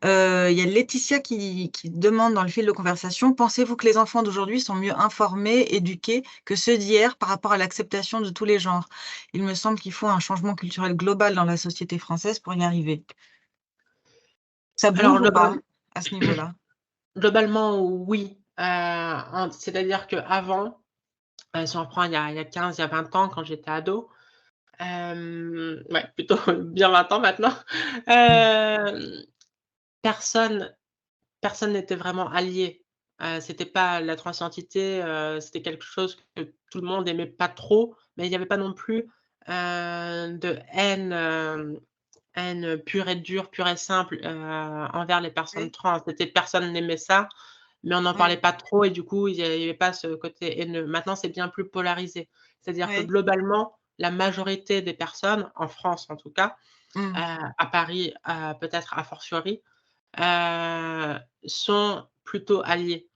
Il y a Laetitia qui demande dans le fil de conversation: «Pensez-vous que les enfants d'aujourd'hui sont mieux informés, éduqués que ceux d'hier par rapport à l'acceptation de tous les genres? Il me semble qu'il faut un changement culturel global dans la société française pour y arriver». Ça Alors bouge ou pas à ce niveau-là? globalement, oui, c'est-à-dire qu'avant, si on reprend il y a 15, il y a 20 ans quand j'étais ado, ouais, plutôt bien 20 ans maintenant, hem, personne personne n'était vraiment allié. C'était pas la transidentité, c'était quelque chose que tout le monde aimait pas trop, mais il y avait pas non plus, de haine, haine pure et dure, pure et simple, envers les personnes Oui, trans. C'était personne n'aimait ça, mais on n'en parlait oui, pas trop et du coup, il y avait pas ce côté haineux. Maintenant, c'est bien plus polarisé. C'est-à-dire que oui. globalement, la majorité des personnes, en France en tout cas, Mmh. à Paris, peut-être a fortiori, sont plutôt alliés.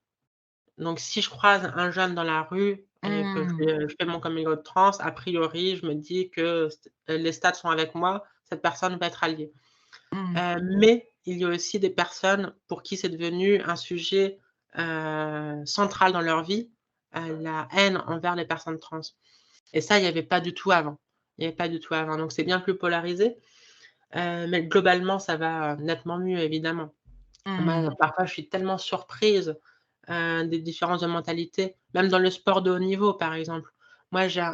Donc si je croise un jeune dans la rue et que Mmh. je fais mon coming out trans, a priori, je me dis que les stats sont avec moi, cette personne va être alliée. Mmh. Mais il y a aussi des personnes pour qui c'est devenu un sujet, central dans leur vie, la haine envers les personnes trans. Et ça, il y avait pas du tout avant. Il y avait pas du tout avant. Donc c'est bien plus polarisé, mais globalement, ça va nettement mieux évidemment. Mmh. Moi, parfois, je suis tellement surprise, des différences de mentalité, même dans le sport de haut niveau, par exemple. Moi, j'ai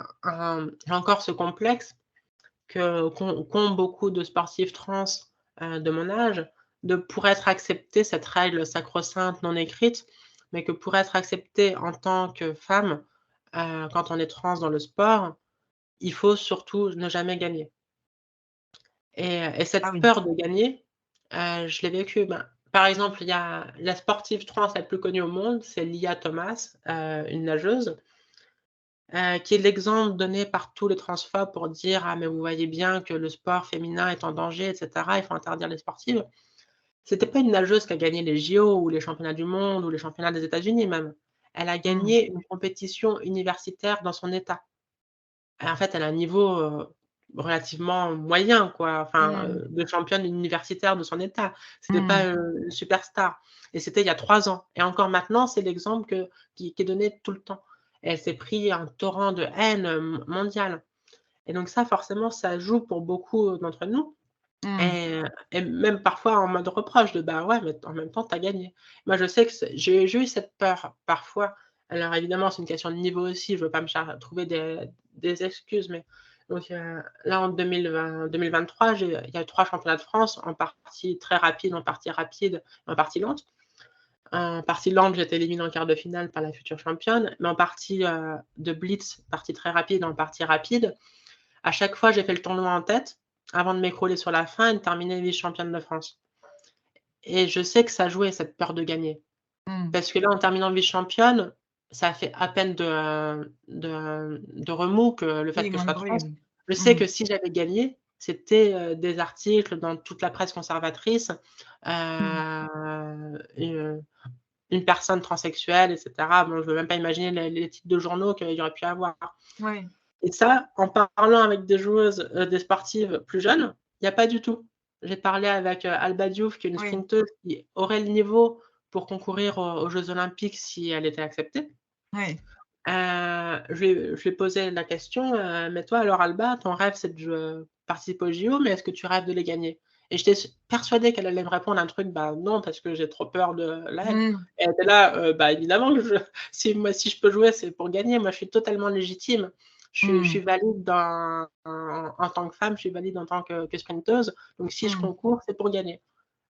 encore ce complexe qu'ont beaucoup de sportifs trans, de mon âge, pour être accepté, cette règle sacro-sainte non écrite, mais que pour être accepté en tant que femme, quand on est trans dans le sport, il faut surtout ne jamais gagner. Et Ah cette oui. peur de gagner, je l'ai vécue. Ben, par exemple, il y a la sportive trans la plus connue au monde, c'est Lia Thomas, une nageuse, qui est l'exemple donné par tous les transphobes pour dire: «Ah mais vous voyez bien que le sport féminin est en danger et cetera, il faut interdire les sportives». C'était pas une nageuse qui a gagné les JO ou les championnats du monde ou les championnats des États-Unis même. Elle a Mmh. gagné une compétition universitaire dans son état. Et en fait, elle a un niveau, relativement moyen quoi, enfin, Mmh. de championne universitaire de son état. C'était Mmh. pas, une superstar et c'était il y a 3 ans et encore maintenant, c'est l'exemple qui est donné tout le temps. Et elle s'est pris un torrent de haine, mondial et donc ça, forcément, ça joue pour beaucoup d'entre nous Mmh. et même parfois en mode reproche de: «Bah, ouais, mais en même temps, tu as gagné». Moi, je sais que j'ai eu cette peur parfois. Alors évidemment, c'est une question de niveau aussi, je veux pas me trouver des excuses, mais donc là, en 2023, il y a 3 championnats de France, en partie très rapide, en partie rapide, en partie lente. En partie lente, j'ai été éliminée en quart de finale par la future championne, mais en partie, de blitz, partie très rapide, en partie rapide, à chaque fois, j'ai fait le tournoi en tête, avant de m'écrouler sur la fin et de terminer vice-championne de France. Et je sais que ça jouait cette peur de gagner. Mmh. Parce que là, en terminant vice-championne, ça a fait à peine de remous que le fait Oui, que je moins de sois bruit, trans. oui. Je sais Mmh. que si j'avais gagné, c'était, des articles dans toute la presse conservatrice, Mmh. heu et heu une personne transsexuelle, et cetera. Bon, je veux même pas imaginer les titres de journaux qu'il y aurait pu avoir. Ouais. Et ça, en parlant avec des joueuses, des sportives plus jeunes, il y a pas du tout. J'ai parlé avec, Alba Diouf, qui est une Oui. sprinteuse qui aurait le niveau pour concourir aux Jeux olympiques si elle était acceptée. Ouais. Je lui ai posé la question, «Mais toi alors Alba, ton rêve c'est de participer aux JO, mais est-ce que tu rêves de les gagner?» Et j'étais persuadée qu'elle allait me répondre un truc: «Bah non, parce que j'ai trop peur de la haine». Mmh. Et elle était là: «Bah évidemment que si je peux jouer, c'est pour gagner. Moi je suis totalement légitime. Je suis Mmh. valide en tant que femme, je suis valide en tant que sprinteuse, donc si je Mmh. concours, c'est pour gagner».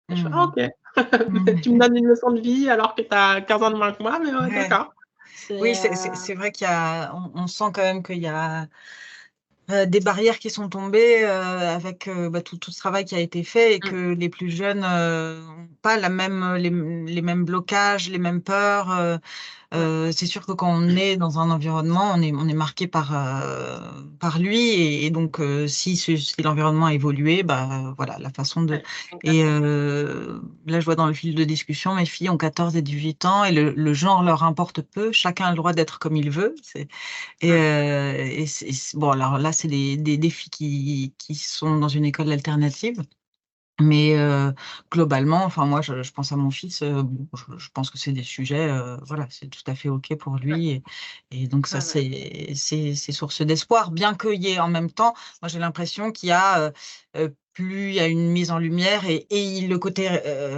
Et je fais: «Ah Mmh. OK, tu me Mmh. donnes une leçon de vie alors que tu as 15 ans de moins que moi, mais ouais Ouais. d'accord». C'est, Oui, c'est vrai qu'il y a on sent quand même qu'il y a des barrières qui sont tombées, avec, bah, tout ce travail qui a été fait et mmh, que les plus jeunes, ont pas la même, les mêmes blocages, les mêmes peurs, ouais. c'est sûr que quand on est dans un environnement, on est marqué par lui et donc si l'environnement a évolué, bah, voilà, la façon de Ouais, et exactement. là, je vois dans le fil de discussion, mes filles ont 14 et 18 ans et le genre leur importe peu. Chacun a le droit d'être comme il veut. Mmh. Et c'est bon, alors là, c'est des filles qui sont dans une école alternative, mais globalement, enfin moi, je pense à mon fils, bon, je pense que c'est des sujets, voilà, c'est tout à fait OK pour Ouais, lui et donc ça, ouais, ouais. c'est source d'espoir, bien qu'il y ait en même temps, moi, j'ai l'impression qu'il y a, plus il y a une mise en lumière et le côté,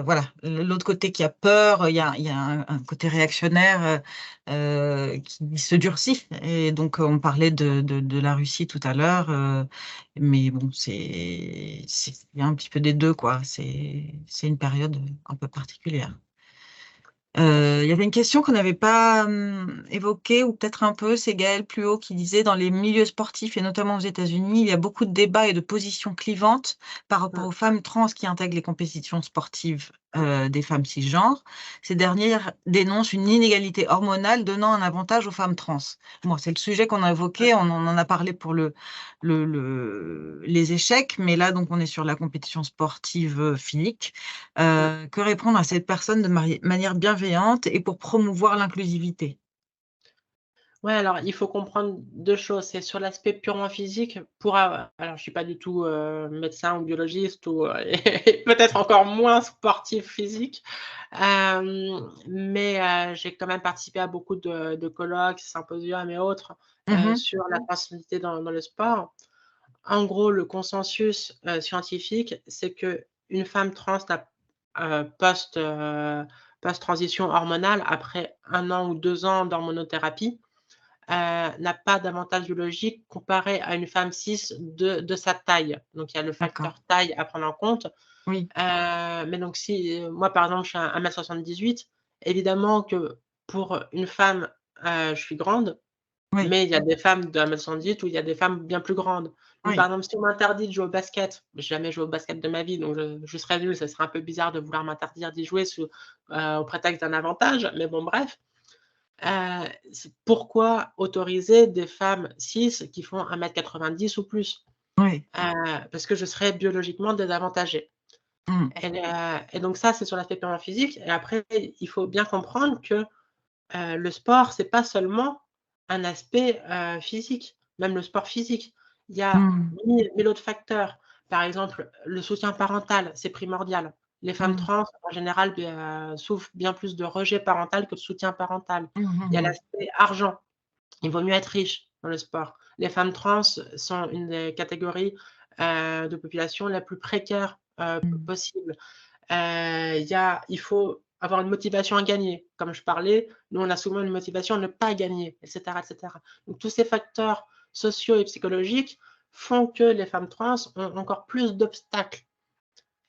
voilà, l'autre côté qui a peur, il y a un côté réactionnaire, qui se durcit et donc on parlait de la Russie tout à l'heure, mais bon, il y a un petit peu des 2 quoi. C'est une période, un peu particulière. Tout à fait. Il y avait une question qu'on n'avait pas, évoquée ou peut-être un peu, c'est Gaël Pluot qui disait: «Dans les milieux sportifs et notamment aux États-Unis, il y a beaucoup de débats et de positions clivantes par rapport Mmh, aux femmes trans qui intègrent les compétitions sportives, mmh. des femmes cisgenres. Ces dernières dénoncent une inégalité hormonale donnant un avantage aux femmes trans». Bon, c'est le sujet qu'on a Ouais. évoqué, on en a parlé pour les échecs, mais là, donc on est sur la compétition sportive, physique. Mmh. Que répondre à cette personne de manière bienveillante et pour promouvoir l'inclusivité? Ouais, alors il faut comprendre 2 choses. C'est sur l'aspect purement physique alors je suis pas du tout, médecin ou biologiste ou, et peut-être encore moins sportif physique. Mais, j'ai quand même participé à beaucoup de colloques, symposiums et autres, Mmh. sur la transidentité dans le sport. En gros, le consensus, scientifique, c'est qu'une femme trans n'a post, post-transition hormonale, après 1 an ou 2 ans d'hormonothérapie, n'a pas d'avantage biologique comparé à une femme cis de sa taille. Donc il y a le D'accord. facteur taille à prendre en compte. Oui, Mais donc si, moi par exemple je suis 1,78 m, évidemment que pour une femme, je suis grande, oui, mais il y a des femmes d'1,78 m où il y a des femmes bien plus grandes. Donc par oui. exemple, si on m'interdit de jouer au basket, j'ai jamais joué au basket de ma vie, donc je serais nulle, ça serait un peu bizarre de vouloir m'interdire d'y jouer au prétexte d'un avantage, mais bon bref. C'est pourquoi autoriser des femmes cis qui font 1,90 m ou plus? Oui. Parce que je serais biologiquement désavantagée. Mmh. Et donc ça, c'est sur l'aspect purement physique et après il faut bien comprendre que le sport, c'est pas seulement un aspect, physique, même le sport physique. Il y a Mmh. 1000 autres facteurs. Par exemple, le soutien parental, c'est primordial. Les femmes Mmh. trans, en général, souffrent bien plus de rejet parental que de soutien parental. Mmh Il y a mh. l'aspect argent. Il vaut mieux être riche dans le sport. Les femmes trans sont une des catégories, de population la plus précaire, Mmh. possible. Il faut avoir une motivation à gagner. Comme je parlais, nous, on a souvent une motivation à ne pas gagner, et cetera, et cetera. Donc tous ces facteurs sociaux et psychologiques font que les femmes trans ont encore plus d'obstacles,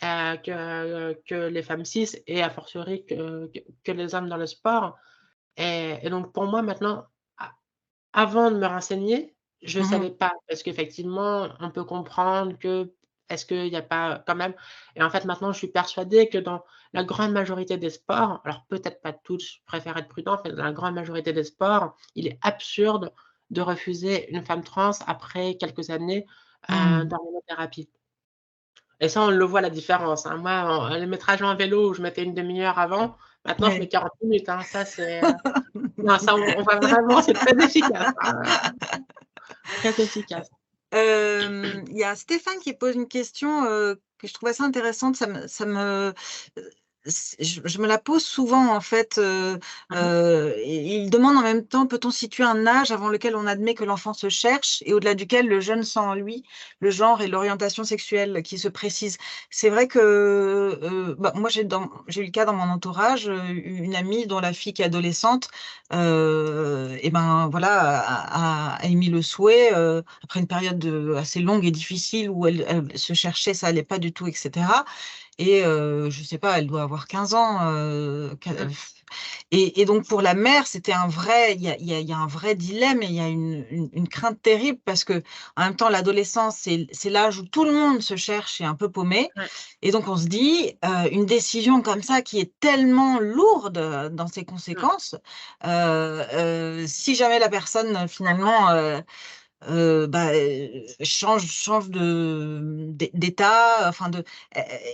que les femmes cis et a fortiori que les hommes dans le sport. Et donc pour moi maintenant, a avant de me renseigner, je Mmh. savais pas parce qu'effectivement, on peut comprendre que est-ce qu'il y a pas quand même et en fait, maintenant, je suis persuadée que dans la grande majorité des sports, alors peut-être pas tous, je préfère être prudente, mais dans la grande majorité des sports, il est absurde de refuser une femme trans après quelques années, Mmh. d'hormonothérapie. Et ça, on le voit la différence, hein. Moi, les métrages en vélo où je mettais une demi heure avant, Maintenant, je mets Oui. 40 minutes, hein, ça c'est, non, ça on voit vraiment, c'est très efficace, hein, très efficace. Il y a Stéphane qui pose une question, que je trouve assez intéressante. Je me la pose souvent en fait, Mmh mh. et il demande en même temps: «Peut-on situer un âge avant lequel on admet que l'enfant se cherche et au-delà duquel le jeune sent en lui le genre et l'orientation sexuelle qui se précisent?» C'est vrai que, bah, moi j'ai eu le cas dans mon entourage, une amie dont la fille qui est adolescente, et ben, voilà, a émis le souhait, après une période, assez longue et difficile où elle se cherchait, ça allait pas du tout et cetera. Et je sais pas, elle doit avoir 15 ans, Mmh. et donc pour la mère, c'était un vrai il y a un vrai dilemme et il y a une crainte terrible parce qu'en même temps l'adolescence, c'est l'âge où tout le monde se cherche et est un peu paumé Ouais. et donc on se dit, une décision comme ça qui est tellement lourde, dans ses Mmh. conséquences, si jamais la personne finalement, bah, change d'état, enfin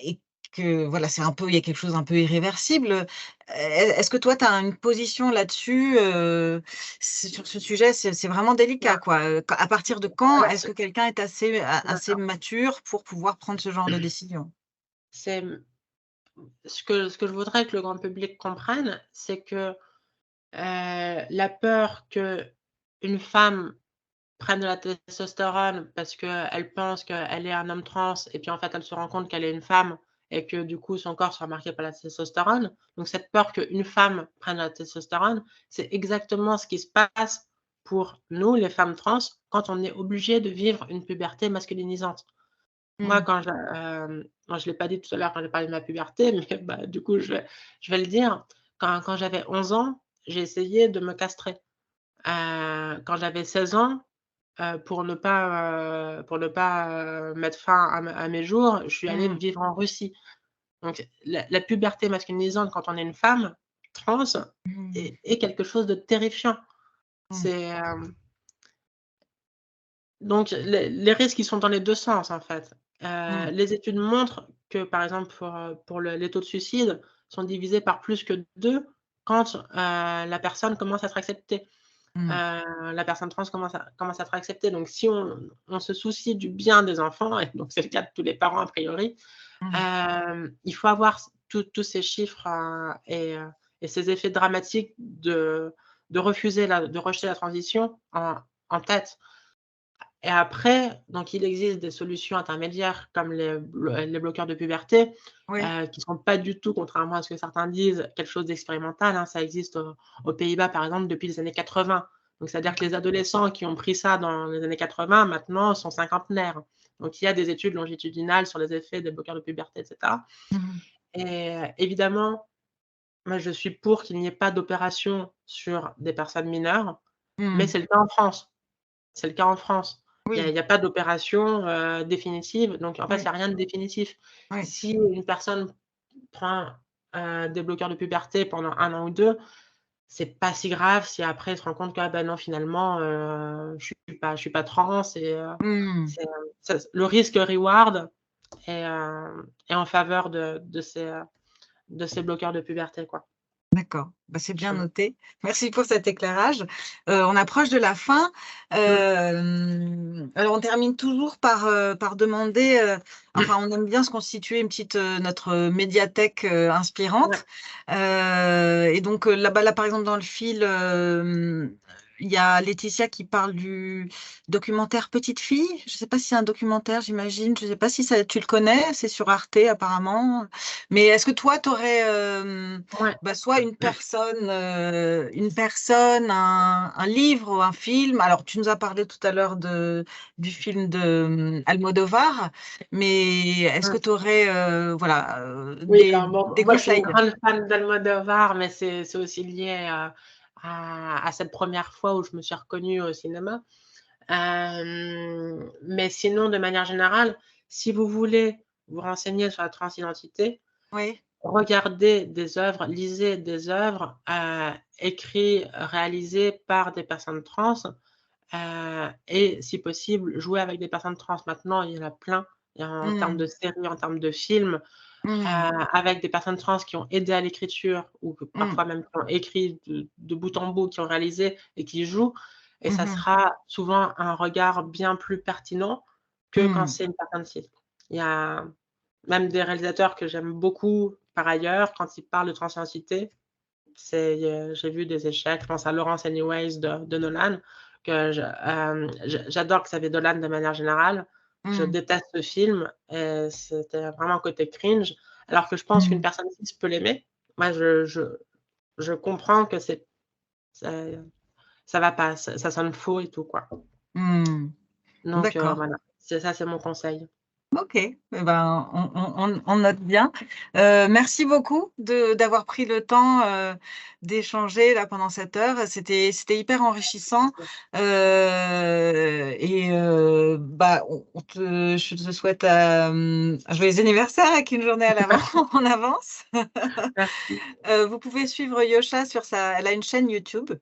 et que voilà, c'est un peu il y a quelque chose d'un peu irréversible, est-ce que toi tu as une position là-dessus, sur ce sujet? C'est vraiment Non, délicat quoi, à partir de quand alors est-ce que quelqu'un est assez d'accord, mature pour pouvoir prendre ce genre de décision? c'est, ce que je voudrais que le grand public comprenne, c'est que, la peur qu'une femme prenne de la testostérone parce qu'elle pense qu'elle est un homme trans et puis en fait elle se rend compte qu'elle est une femme et que du coup son corps soit marqué par la testostérone. Donc cette peur qu'une femme prenne de la testostérone, c'est exactement ce qui se passe pour nous, les femmes trans, quand on est obligé de vivre une puberté masculinisante. Moi, Mmh. moi je l'ai pas dit tout à l'heure quand j'ai parlé de ma puberté, mais bah, du coup je vais le dire. Quand j'avais 11 ans, j'ai essayé de me castrer. Quand j'avais 16 ans, pour ne pas mettre fin à mes jours, je suis allée Mmh. vivre en Russie. Donc la puberté masculinisante quand on est une femme trans Mmh. est quelque chose de terrifiant. Mmh. C'est, donc les risques, ils sont dans les 2 sens, en fait. Mmh. Les études montrent que, par exemple, pour les taux de suicide sont divisés par plus que 2 quand, la personne commence à être acceptée. Mmh. La personne trans commence à être acceptée. Donc si on se soucie du bien des enfants et donc c'est le cas de tous les parents a priori, Mmh. il faut avoir tous ces chiffres, et ces effets dramatiques de rejeter la transition en tête. Et après, donc il existe des solutions intermédiaires comme les bloqueurs de puberté, Oui. qui sont pas du tout, contrairement à ce que certains disent, quelque chose d'expérimental, hein. Ça existe aux Pays-Bas, par exemple, depuis les années 80. Donc c'est-à-dire que les adolescents qui ont pris ça dans les années 80, maintenant, sont cinquantenaires. Donc il y a des études longitudinales sur les effets des bloqueurs de puberté et cetera. Mmh. Et évidemment, moi je suis pour qu'il n'y ait pas d'opération sur des personnes mineures, mais Mmh. c'est le cas en France. C'est le cas en France. Il y a Oui, il y a pas d'opération, définitive, donc en fait, il y oui, a rien de définitif. oui. Si une personne prend, des bloqueurs de puberté pendant 1 an ou 2, c'est pas si grave si après elle se rend compte que: «Ah bah non finalement, je suis pas trans» et Mmh. le risque reward est en faveur de ces bloqueurs de puberté, quoi. D'accord, bah, c'est bien noté. Merci pour cet éclairage. On approche de la fin. Mmh. Alors on termine toujours par demander, enfin on aime bien se constituer une petite, notre médiathèque, Ouais. inspirante. Et donc, là, par exemple dans le fil, il y a Laetitia qui parle du documentaire Petite fille. Je ne sais pas si c'est un documentaire, j'imagine. Je ne sais pas si ça tu le connais? C'est sur Arte apparemment. Mais est-ce que toi tu aurais, Ouais. bah, soit une personne, un livre ou un film. Alors, tu nous as parlé tout à l'heure du film de, Almodovar, mais est-ce que Mmh. tu aurais, voilà, Oui, alors bon, des moi je suis une conseils? grande fan d'Almodovar, mais c'est aussi lié à cette première fois où je me suis reconnue au cinéma. Mais sinon, de manière générale, si vous voulez vous renseigner sur la transidentité, Oui? regardez des œuvres, lisez des œuvres, écrits, réalisées par des personnes trans, et si possible, jouez avec des personnes trans. Maintenant, il y en a plein, et en termes Mmh. de séries, en termes de films. Mmh. avec des personnes trans qui ont aidé à l'écriture ou que Mmh. parfois même qui ont écrit de bout en bout, qui ont réalisé et qui jouent et Mmh ça mh. sera souvent un regard bien plus pertinent que quand Mmh. c'est une personne cis. Il y a même des réalisateurs que j'aime beaucoup par ailleurs, quand ils parlent de transidentité, j'ai vu des échecs. Je pense à Laurence Anyways de Nolan, que j'adore Xavier Dolan de manière générale. Je Mmh. déteste ce film et c'était vraiment un côté cringe, alors que je pense qu'une Mmh. personne cis peut l'aimer. Moi, je comprends que ça ça va pas, ça sonne faux et tout, quoi. Mmh. Donc D'accord. voilà, c'est mon conseil. OK, eh ben, on note bien. Merci beaucoup d'avoir pris le temps, d'échanger là pendant cette heure. C'était hyper enrichissant, et bah, je te souhaite, un joyeux anniversaire avec une journée à l'avant en avance. Merci. Vous pouvez suivre Yosha sur sa elle a une chaîne YouTube.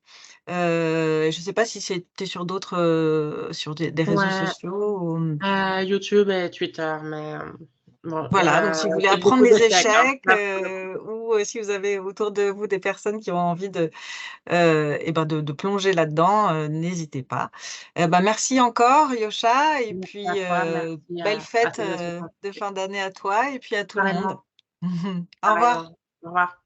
Je ne sais pas si c'était sur d'autres, sur des réseaux Ouais, sociaux ou, YouTube et Twitter, mais bon, voilà, donc si vous voulez c'est apprendre beaucoup les d'échecs, hein, échecs, là pour le coup. ou, si vous avez autour de vous des personnes qui ont envie de, et ben, de plonger là-dedans, n'hésitez pas. Bah, merci encore Yosha et Merci à puis, toi, merci belle à fête, tes de associations. fin d'année à toi et puis à tout le monde. Pareillement, Au pareillement. revoir. Au revoir.